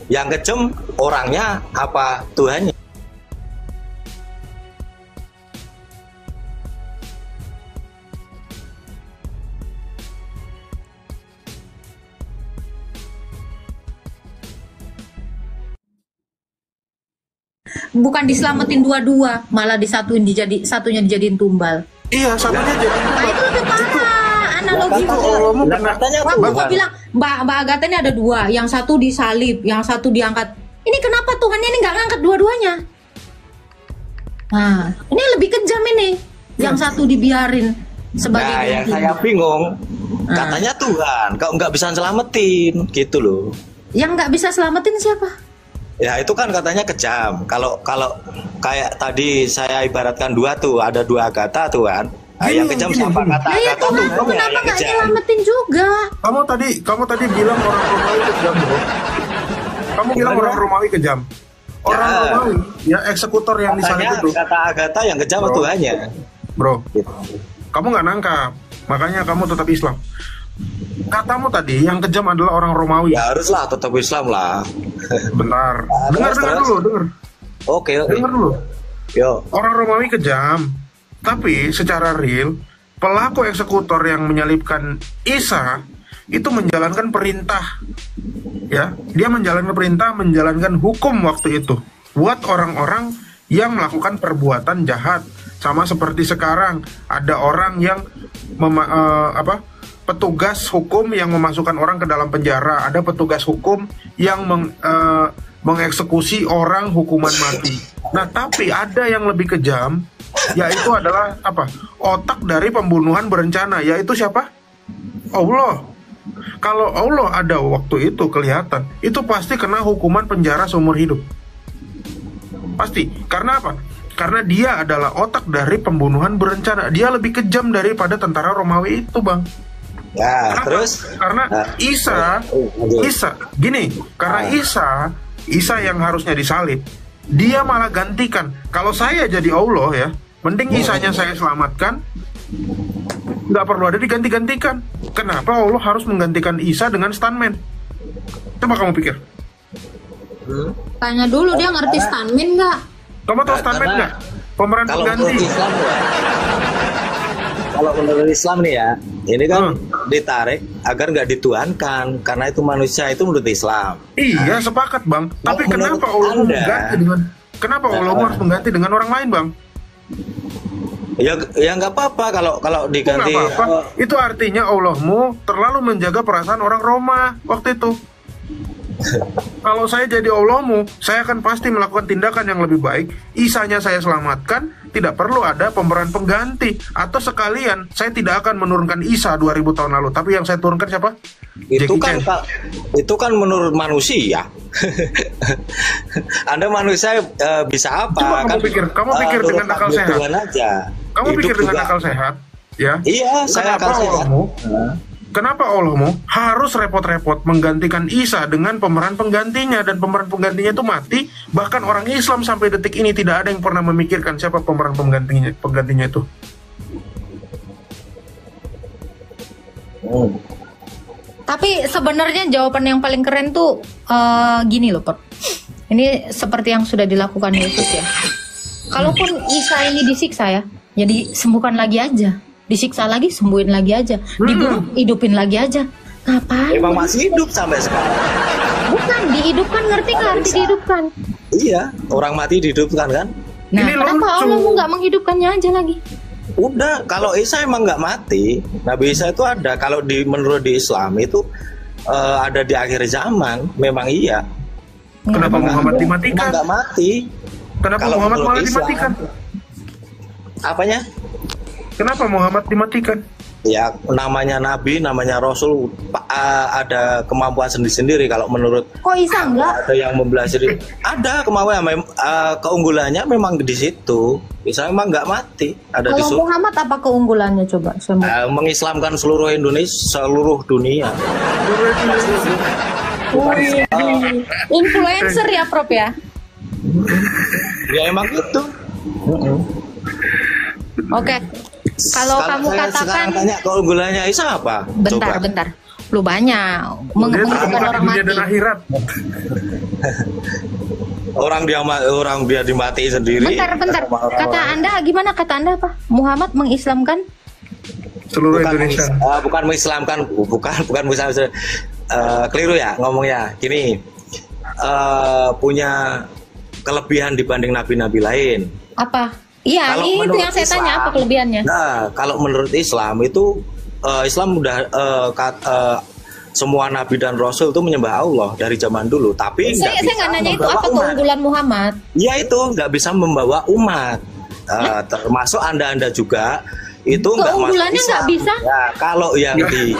Yang kejam orangnya apa Tuhannya? Bukan diselamatin dua-dua, malah satunya dijadiin tumbal. Iya, satunya jadi. Nah, itu lebih parah analoginya. Allahmu Lah, kena. katanya Waktu gua Tuhan. bilang Mbak Agatha ini ada dua, yang satu disalib, yang satu diangkat. Ini kenapa Tuhannya ini nggak ngangkat dua-duanya? Nah, ini lebih kejam ini. Yang satu dibiarin sebagai Nah, yang ganti. saya bingung, katanya Tuhan, kau nggak bisa selamatin, gitu loh. Yang nggak bisa selamatin siapa? Ya itu kan katanya kejam. Kalau kayak tadi saya ibaratkan dua tuh, ada dua Agatha tuh kan. Nah, yang kejam siapa? Kata Nah, ya Agatha Tuhan tuh kenapa yang nggak kejam. nyelamatin juga? Kamu tadi bilang orang Romawi kejam, bro. Kamu bilang orang Romawi kejam. Orang Ya. Romawi, ya eksekutor yang disalib Katanya itu, kata Agatha yang kejam Bro. Tuhannya. bro. Gitu. Kamu nggak nangkap, makanya kamu tetap Islam. Katamu tadi yang kejam adalah orang Romawi. Ya haruslah tetap Islam lah. Bentar, Nah, dengar terus. dulu, dengar. Oke. Dengar dulu. Yo. Orang Romawi kejam, tapi secara real pelaku eksekutor yang menyalibkan Isa itu menjalankan perintah. Ya, dia menjalankan perintah, menjalankan hukum waktu itu buat orang-orang yang melakukan perbuatan jahat. Sama seperti sekarang ada orang yang petugas hukum yang memasukkan orang ke dalam penjara, ada petugas hukum yang mengeksekusi orang hukuman mati. Nah, tapi ada yang lebih kejam, yaitu adalah otak dari pembunuhan berencana, yaitu siapa? Allah. Kalau Allah ada waktu itu kelihatan, itu pasti kena hukuman penjara seumur hidup. Pasti. Karena apa? Karena dia adalah otak dari pembunuhan berencana. Dia lebih kejam daripada tentara Romawi itu, Bang. Ya, Kenapa? terus Karena Isa, gini, karena Isa yang harusnya disalib, dia malah gantikan. Kalau saya jadi Allah ya, mending Isanya saya selamatkan, nggak perlu ada diganti-gantikan. Kenapa Allah harus menggantikan Isa dengan stuntman? Coba kamu pikir. Tanya dulu dia ngerti stuntman nggak? Kamu tahu stuntman nggak? Pemeran pengganti. Kalau menurut Islam nih ya, ini kan ditarik agar nggak dituhankan, karena itu manusia, itu menurut Islam. Iya, sepakat bang. Tapi kenapa Allah mengganti dengan Allah harus mengganti dengan orang lain, bang? Ya nggak apa-apa kalau diganti. Nggak apa-apa. Itu artinya Allahmu terlalu menjaga perasaan orang Roma waktu itu. Kalau saya jadi Allahmu, saya akan pasti melakukan tindakan yang lebih baik. Isanya saya selamatkan, tidak perlu ada pemeran pengganti. Atau sekalian, saya tidak akan menurunkan Isa 2000 tahun lalu. Tapi yang saya turunkan siapa? Itu kan menurut manusia. Anda manusia bisa apa? Coba kamu pikir dengan akal sehat. Kamu pikir dengan akal sehat, ya? Iya, saya akal sehat. Kenapa Allahmu harus repot-repot menggantikan Isa dengan pemeran penggantinya, dan pemeran penggantinya itu mati? Bahkan orang Islam sampai detik ini tidak ada yang pernah memikirkan siapa pemeran penggantinya itu. Tapi sebenarnya jawaban yang paling keren tuh gini loh, Pak. Ini seperti yang sudah dilakukan Yesus ya. Kalaupun Isa ini disiksa ya, jadi sembuhkan lagi aja. Disiksa lagi, sembuhin lagi aja. Dibunuh, hidupin lagi aja. Ngapain? Emang masih hidup sampai sekarang. Bukan, dihidupkan, ngerti nggak arti dihidupkan? Iya, orang mati dihidupkan kan? Nah, kenapa Allah nggak menghidupkannya aja lagi? Udah, kalau Isa emang nggak mati. Nabi Isa itu ada. Kalau menurut di Islam itu ada di akhir zaman, memang iya. Kenapa Muhammad dimatikan? Nggak mati. Kenapa Muhammad malah dimatikan? Apanya? Kenapa Muhammad dimatikan? Ya, namanya Nabi, namanya Rasul, ada kemampuan sendiri-sendiri. Kalau menurut kok Isa enggak? Ada yang membelah diri. Ada kemampuan, keunggulannya memang di situ. Isa memang nggak mati. Ada kalau Muhammad apa keunggulannya coba? Mengislamkan seluruh Indonesia, seluruh dunia. Influencer ya, Prof ya? Ya emang itu. Oke. Kalau kamu katakan tanya keunggulannya Isa apa? Bentar. Lu banyak menghidupkan orang mati. Dan akhirat. orang dia dimati sendiri. Bentar. Kata Anda gimana? Kata Anda apa? Muhammad mengislamkan seluruh Indonesia. Bukan mengislamkan, bukan mengislamkan. Keliru ya ngomongnya. Gini, punya kelebihan dibanding nabi-nabi lain. Apa? Iya, ini itu yang saya tanya, apa kelebihannya? Nah, kalau menurut Islam itu Islam udah semua nabi dan rasul itu menyembah Allah dari zaman dulu. Tapi saya nggak nanya itu apa keunggulan Muhammad. Ya itu nggak bisa membawa umat, termasuk anda juga itu keunggulannya nggak bisa. Ya, kalau yang di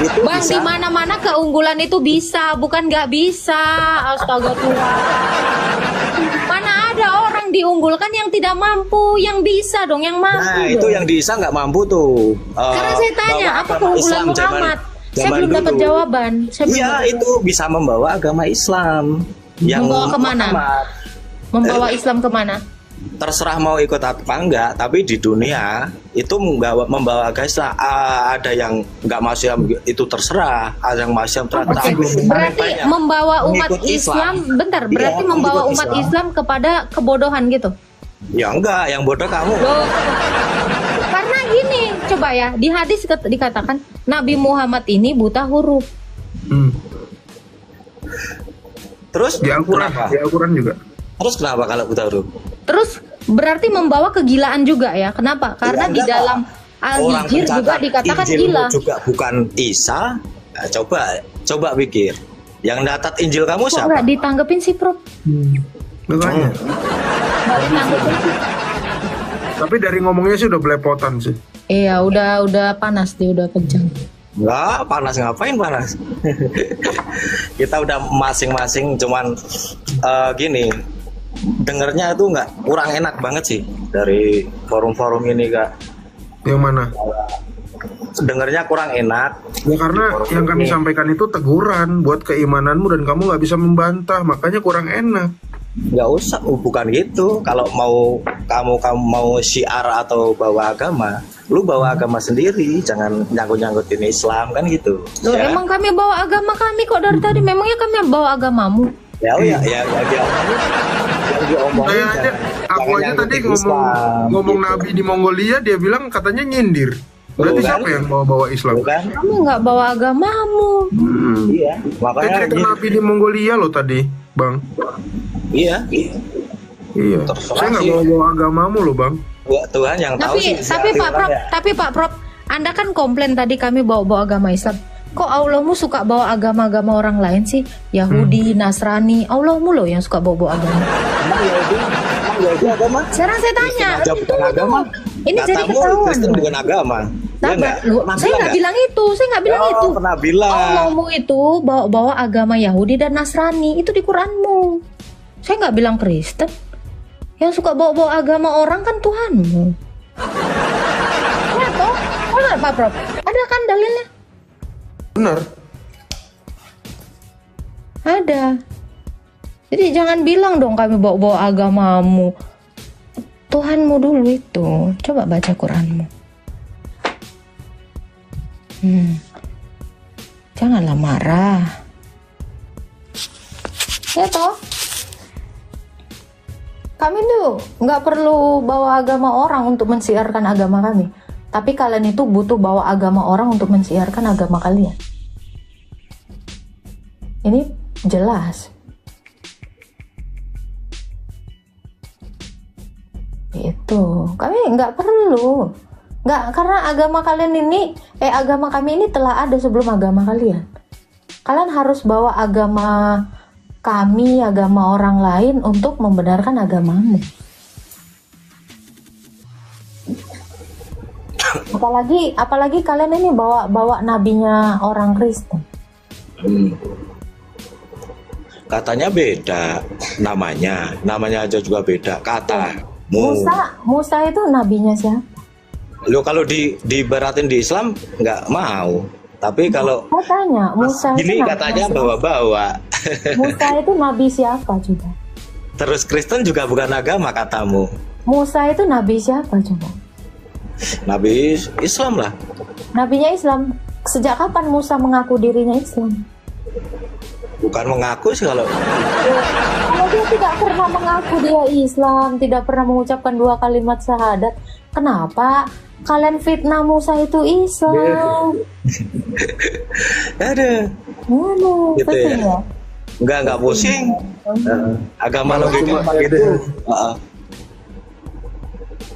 itu Bang, di mana-mana keunggulan itu bisa, bukan nggak bisa. Astaga Tuhan. Mana ada orang diunggulkan yang tidak mampu, yang bisa dong, yang mampu. Nah, itu yang di Isa nggak mampu tuh. Karena saya tanya, apa keunggulan Muhammad? Saya belum dapat jawaban. Iya, itu bisa membawa agama Islam. Yang membawa kemana? Membawa Islam kemana? Terserah mau ikut apa enggak, tapi di dunia itu membawa agama Islam. Ada yang nggak masuk itu terserah, ada yang masuk terserah. Berarti membawa umat Islam, bentar, berarti membawa umat Islam kepada kebodohan gitu? Ya enggak, yang bodoh kamu. Loh. Karena gini, coba ya, di hadis dikatakan Nabi Muhammad ini buta huruf. Terus di Al-Quran juga. Terus kenapa kalau buta huruf? Terus berarti membawa kegilaan juga ya? Kenapa? Karena di dalam Al-Hijr juga dikatakan gila. Juga bukan Isa. Nah, coba pikir. Yang datat Injil kamu siapa? Nggak ditanggepin sih, Prof. Makanya. Nggak ditanggepin sih. Tapi dari ngomongnya sih udah belepotan sih. Iya, udah panas dia, udah kencang. Enggak, panas ngapain panas? Kita udah masing-masing, cuman gini, dengernya itu nggak kurang enak banget sih dari forum-forum ini, Kak. Yang mana? Dengernya kurang enak. Ya karena yang kami sampaikan itu teguran buat keimananmu dan kamu nggak bisa membantah, makanya kurang enak. nggak usah, bukan gitu. Kalau kamu mau syiar atau bawa agama, lu bawa agama sendiri, jangan nyangkut-nyangkutin Islam kan gitu. Loh, ya? Emang kami bawa agama kami kok dari tadi. Memangnya kami bawa agamamu? Ya dia diomongin. Aku aja tadi ngomong Nabi di Mongolia, dia bilang katanya nyindir. Berarti siapa yang bawa Islam? Kami nggak bawa agamamu. Iya. Makanya cerita Nabi di Mongolia loh tadi, Bang. Iya. Saya nggak bawa agamamu loh, Bang. Tuhan yang tahu sih. Tapi Pak Prof, Anda kan komplain tadi kami bawa agama Islam. Kok Allahmu suka bawa agama-agama orang lain sih? Yahudi, Nasrani, Allahmu loh yang suka bawa agama. Yahudi agama? Sekarang saya tanya. Bukan agama. Ini jadi ketahuan. Kristen bukan agama. Saya nggak bilang itu. Pernah bilang. Allahmu itu bawa agama Yahudi dan Nasrani. Itu di Quranmu. Saya nggak bilang Kristen. Yang suka bawa agama orang kan Tuhanmu. Ya toh? Benar Pak Prof? Ada kan dalilnya? Benar. Ada. Jadi jangan bilang dong kami bawa agamamu. Tuhanmu dulu itu. Coba baca Quranmu. Janganlah marah. Ya toh? Kami tuh nggak perlu bawa agama orang untuk mensiarkan agama kami. Tapi kalian itu butuh bawa agama orang untuk mensiarkan agama kalian. Ini jelas. Itu kami nggak perlu. Nggak, karena agama kami ini telah ada sebelum agama kalian. Kalian harus bawa agama kami, agama orang lain untuk membenarkan agamamu. Apalagi kalian ini bawa nabinya orang Kristen. Katanya beda namanya aja juga beda kata. Musa itu nabinya siapa? Lo kalau dibaratin di Islam nggak mau, tapi kalau katanya Musa ini katanya bawa-bawa. Musa itu nabi siapa coba? Terus Kristen juga bukan agama katamu. Musa itu nabi siapa coba? Nabi Islam lah. Nabinya Islam. Sejak kapan Musa mengaku dirinya Islam? Bukan mengaku sih kalau dia tidak pernah mengaku dia Islam, tidak pernah mengucapkan 2 kalimat syahadat. Kenapa kalian fitnah Musa itu Islam? Ada. Gitu ya? Enggak pusing. Agama logika gitu.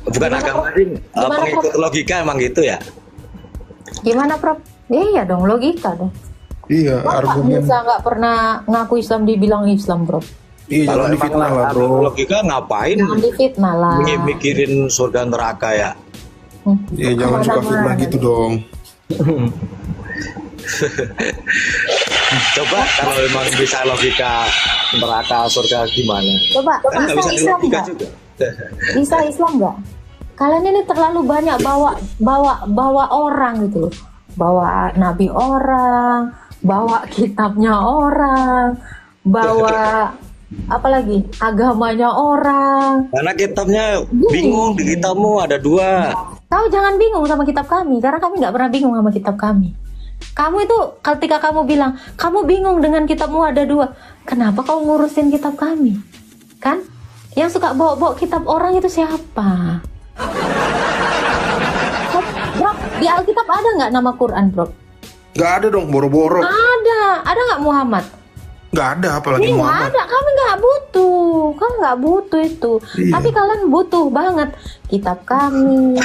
Bukan agama sih, pengikut logika emang gitu ya. Gimana Prof? Iya dong, logika dong. Iya, argumen. Musa nggak pernah ngaku Islam dibilang Islam, Bro. Iya, jangan difitnah lah, Bro. Logika ngapain? Jangan difitnah lah. Mikirin surga neraka ya. Iya, jangan suka fitnah gitu dong. Coba kalau memang bisa logika neraka surga gimana? Coba, kan bisa Islam logika nggak? juga. Bisa Islam nggak? Kalian ini terlalu banyak bawa orang gitu loh. Bawa nabi orang, bawa kitabnya orang, bawa apalagi agamanya orang. Karena kitabnya bingung, di kitabmu ada 2. Kau jangan bingung sama kitab kami, karena kami nggak pernah bingung sama kitab kami. Kamu itu ketika kamu bilang kamu bingung dengan kitabmu ada 2, kenapa kau ngurusin kitab kami? Kan yang suka bawa kitab orang itu siapa? Bro, di Alkitab ada nggak nama Quran, Bro? Nggak ada dong, boro-boro. Ada nggak Muhammad? Nggak ada, apalagi Muhammad. Nggak ada, kami nggak butuh itu. Iya. Tapi kalian butuh banget kitab kami.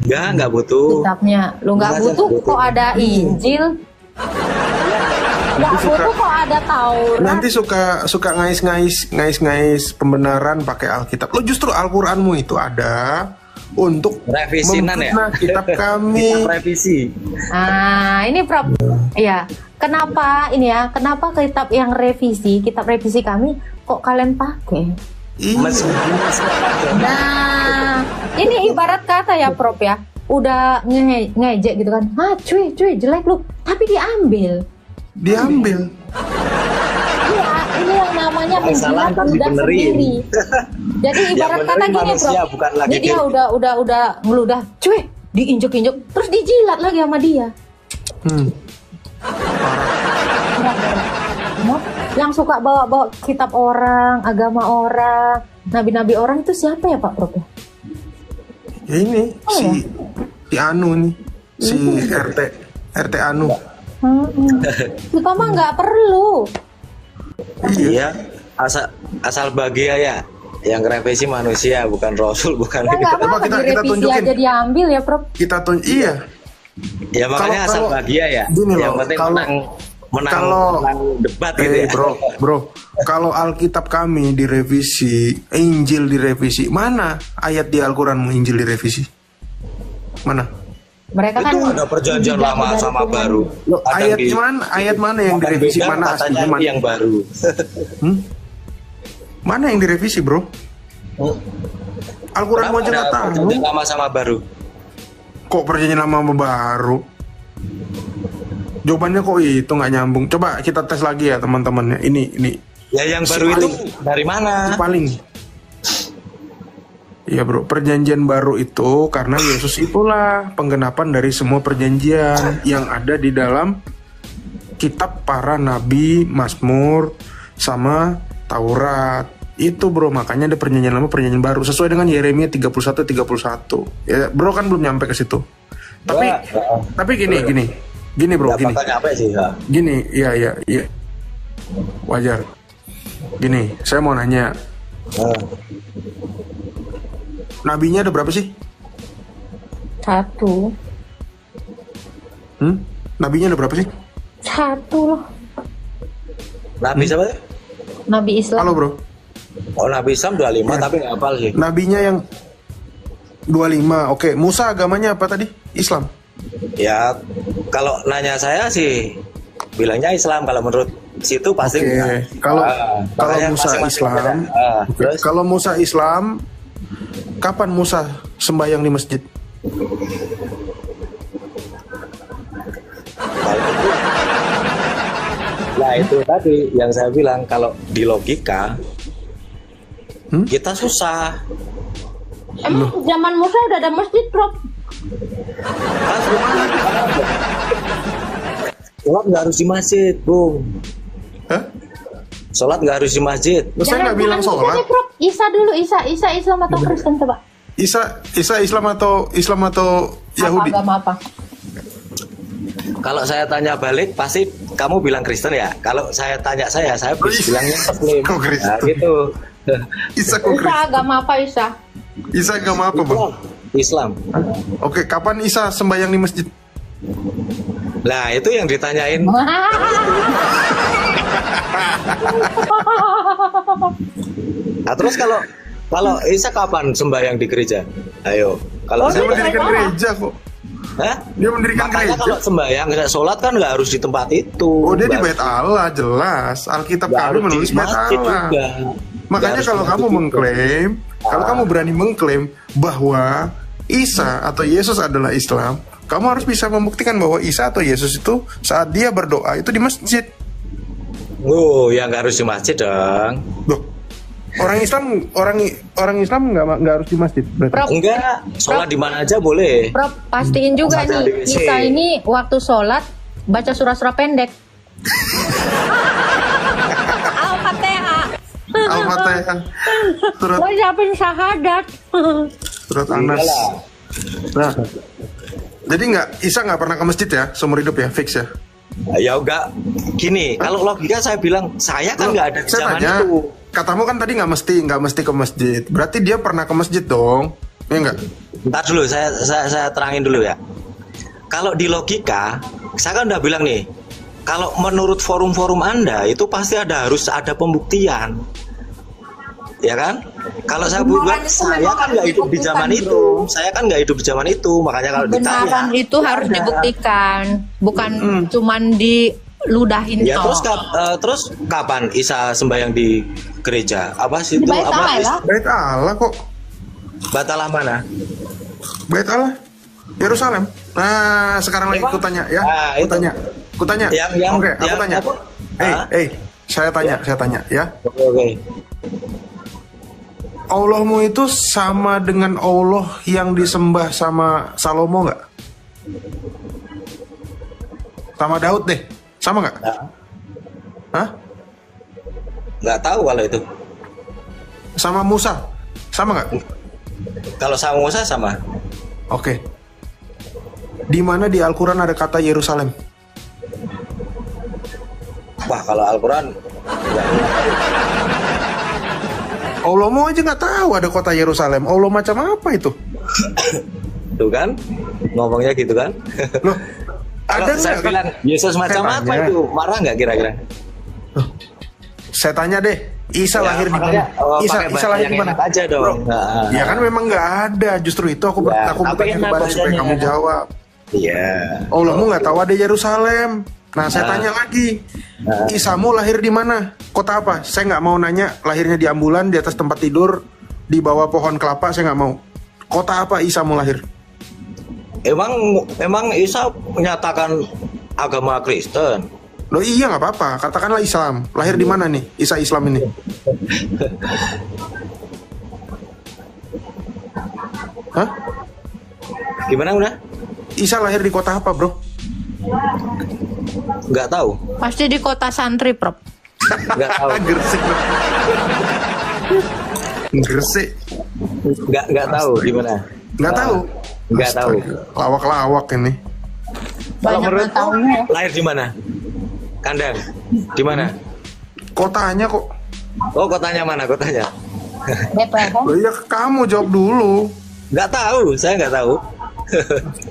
Nggak butuh. Kitabnya, lo nggak butuh kok ada Injil. Nggak butuh kok ada Taurat. Nanti suka ngais-ngais pembenaran pakai Alkitab. Lo justru Al-Qur'anmu itu ada untuk revisinan ya. Kitab kami. Kitab revisi. Ini Prof. Ya, kenapa ini ya? Kenapa kitab yang revisi, kitab revisi kami kok kalian pakai? Nah, ini ibarat kata ya Prof ya. Udah ngejek gitu kan. Cuy jelek lu, tapi diambil. Iya, Ini yang namanya menjilat kan ludah sendiri. Jadi ibarat kata gini manusia, bro, bukan lagi ini dia udah ngeludah, cuy, diinjek-injek, terus dijilat lagi sama dia. Yang suka bawa kitab orang, agama orang, nabi-nabi orang itu siapa ya Pak Prof? Ya ini si Anu nih, si RT Anu. Kita mah nggak perlu. Iya, asal bahagia ya. Yang revisi manusia bukan Rasul, bukan. Ya, nggak apa-apa, kita tunjukin aja diambil ya Prof. Iya. Ya makanya asal bahagia ya. Yang penting menang debat gitu ya. Bro, kalau Alkitab kami direvisi, Injil direvisi, mana ayat di Al-Quran Injil direvisi? Mana? Mereka itu kan ada perjanjian lama sama baru. Ayat mana yang direvisi, mana aslinya, mana yang baru? Mana yang direvisi, bro? Al-Quran mau aja nggak tahu. Perjanjian lama sama baru. Kok perjanjian lama sama baru? Jawabannya kok itu nggak nyambung. Coba kita tes lagi ya teman-temannya. Ini. Ya yang baru itu dari mana? Paling. Iya bro, perjanjian baru itu karena Yesus itulah penggenapan dari semua perjanjian yang ada di dalam kitab para nabi, Mazmur, sama Taurat. Itu bro, makanya ada perjanjian lama, perjanjian baru sesuai dengan Yeremia 31. Ya bro kan belum nyampe ke situ. Tapi gini bro, gini. Gini, iya. Wajar. Gini, saya mau nanya. Nabinya ada berapa sih? 1. Nabinya ada berapa sih? 1 loh. Nabi siapa? Nabi Islam. Halo bro. Oh Nabi Islam 25 ya. Tapi nggak hafal sih. Nabinya yang 25. Oke, Musa agamanya apa tadi? Islam. Ya kalau nanya saya sih bilangnya Islam, kalau menurut situ pasti. Kalau Musa Islam. Kalau Musa Islam, kapan Musa sembahyang di masjid? Nah itu tadi yang saya bilang, kalau di logika kita susah. Emang zaman Musa udah ada masjid, Prof? Sholat nggak harus di masjid, Bung. Hah? Sholat nggak harus di masjid. Saya nggak bilang sholat. Isa dulu, Isa Islam atau Kristen coba? Isa Islam atau Yahudi? Agama apa? Kalau saya tanya balik, pasti kamu bilang Kristen ya. Kalau saya tanya saya bilangnya Muslim. Kok Kristen? Nah, gitu. Isa kok Kristen? Isa agama apa Isa? Isa agama apa bang? Islam. Oke, kapan Isa sembahyang di masjid? Nah itu yang ditanyain. Nah, terus kalau Isa kapan sembahyang di gereja? Ayo. Kalau dia mendirikan gereja kok. Hah? Dia mendirikan makanya gereja. Kalau sembahyang, sholat kan nggak harus di tempat itu. Oh dia di Bait Allah, jelas. Alkitab kami menulis Bait Allah. Juga. Makanya kalau kamu mengklaim, kalau kamu berani mengklaim bahwa Isa atau Yesus adalah Islam, kamu harus bisa membuktikan bahwa Isa atau Yesus itu saat dia berdoa itu di masjid. Oh, ya nggak harus di masjid dong. Loh, orang Islam nggak harus di masjid. Prof, enggak, sholat di mana aja boleh. Prof, pastiin juga nih, Isa ini waktu sholat baca surah-surah pendek. Al-Fatihah. Surat. Lo siapin syahadat. Surat Anas. Nah, jadi Isa nggak pernah ke masjid ya, seumur hidup ya, fix ya? Ya enggak, gini, kalau logika saya bilang, saya kan nggak ada di zaman itu. Katamu kan tadi nggak mesti ke masjid, berarti dia pernah ke masjid dong, ya nggak? Ntar dulu, saya terangin dulu ya. Kalau di logika, saya kan udah bilang nih, kalau menurut forum-forum Anda itu pasti harus ada pembuktian. Ya kan? Kalau saya buat, saya kan nggak hidup di zaman itu. Saya kan nggak hidup di zaman itu, makanya kalau ditanya. Kebenaran itu harus dibuktikan, bukan cuman diludahin. Ya terus kapan Isa sembahyang di gereja? Apa sih itu? Bait Allah. Bait Allah kok. Bait Allah mana? Bait Allah Yerusalem. Nah, sekarang lagi aku tanya ya. Aku tanya. Oke, aku tanya. Saya tanya ya. Oke. Allahmu itu sama dengan Allah yang disembah sama Salomo nggak? Sama Daud deh, sama nggak? Hah? Nggak tahu kalau itu. Sama Musa, sama nggak? Kalau sama Musa sama. Oke. Di mana di Al-Quran ada kata Yerusalem? Wah, kalau Al-Quran Allahmu aja nggak tahu ada kota Yerusalem. Allah macam apa itu? tuh kan, ngomongnya gitu kan. Loh, ada saya nggak? bilang Yesus macam apa itu? Marah nggak kira-kira? Saya tanya deh, Isa Ya, lahir di makanya, mana? Isa lahir di mana? Aja dong. Ya kan memang nggak ada. Justru itu aku Ya, aku tapi bertanya enak kepada supaya bahasanya. kamu jawab. Iya. Allahmu nggak tahu ada Yerusalem. Nah, saya tanya lagi, Isamu lahir di mana? Kota apa? Saya nggak mau nanya lahirnya di ambulan, di atas tempat tidur, di bawah pohon kelapa. Saya nggak mau. Kota apa Isamu lahir? Emang Isa menyatakan agama Kristen. Loh iya nggak apa-apa. Katakanlah Islam. Lahir di mana nih Isa Islam ini? Hah? Gimana udah? Isa lahir di kota apa, bro? Nggak tahu. Pasti di kota santri, Prof. Nggak tahu. Gresik. Gresik. Nggak tahu di mana. Nggak tahu. Nggak tahu. Lawak-lawak ini. Kalau Banyak menurut tahunya ya. lahir di mana? Kandang. Di mana? Kotanya kok. Oh, kotanya mana? Kotanya? DPR. Loh iya kamu jawab dulu. Nggak tahu. Saya nggak tahu.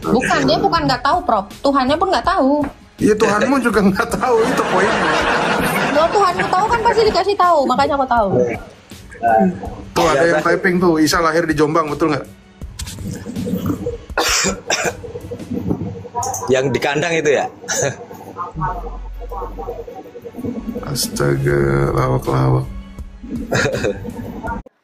Bukan, dia bukan nggak tahu, Prof. Tuhannya pun nggak tahu. Iya Tuhanmu juga nggak tahu, itu poinnya. Kalau Tuhanmu tahu kan pasti dikasih tahu, makanya aku tahu. Tuh ada yang typing tuh, Isa lahir di Jombang, betul nggak? Yang di kandang itu ya? Astaga, lawak-lawak.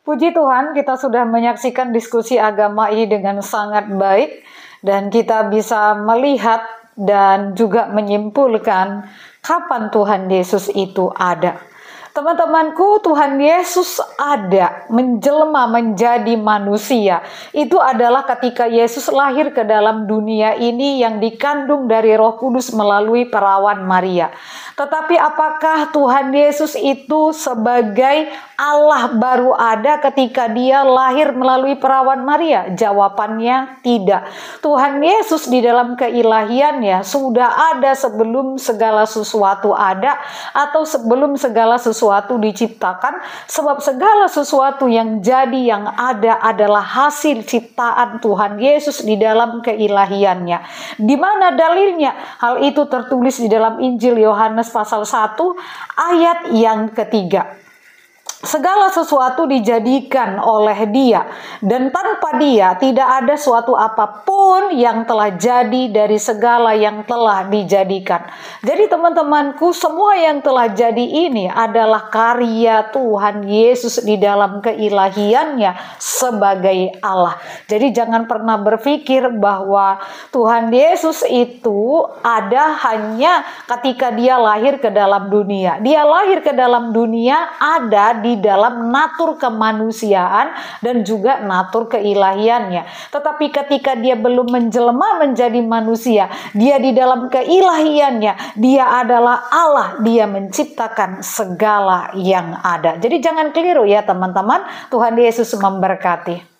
Puji Tuhan, kita sudah menyaksikan diskusi agama ini dengan sangat baik dan kita bisa melihat dan juga menyimpulkan kapan Tuhan Yesus itu ada. Teman-temanku, Tuhan Yesus ada, menjelma menjadi manusia. Itu adalah ketika Yesus lahir ke dalam dunia ini yang dikandung dari Roh Kudus melalui perawan Maria. Tetapi apakah Tuhan Yesus itu sebagai Allah baru ada ketika dia lahir melalui perawan Maria? Jawabannya tidak. Tuhan Yesus di dalam keilahiannya sudah ada sebelum segala sesuatu ada atau sebelum segala sesuatu diciptakan, sebab segala sesuatu yang jadi yang ada adalah hasil ciptaan Tuhan Yesus di dalam keilahiannya. Di mana dalilnya? Hal itu tertulis di dalam Injil Yohanes pasal 1 ayat yang ketiga. Segala sesuatu dijadikan oleh Dia, dan tanpa Dia tidak ada suatu apapun yang telah jadi dari segala yang telah dijadikan. Jadi teman-temanku, semua yang telah jadi ini adalah karya Tuhan Yesus di dalam keilahiannya sebagai Allah. Jadi jangan pernah berpikir bahwa Tuhan Yesus itu ada hanya ketika Dia lahir ke dalam dunia. Dia lahir ke dalam dunia ada di dalam natur kemanusiaan dan juga natur keilahiannya. Tetapi ketika dia belum menjelma menjadi manusia, dia di dalam keilahiannya, dia adalah Allah, dia menciptakan segala yang ada. Jadi jangan keliru ya teman-teman, Tuhan Yesus memberkati.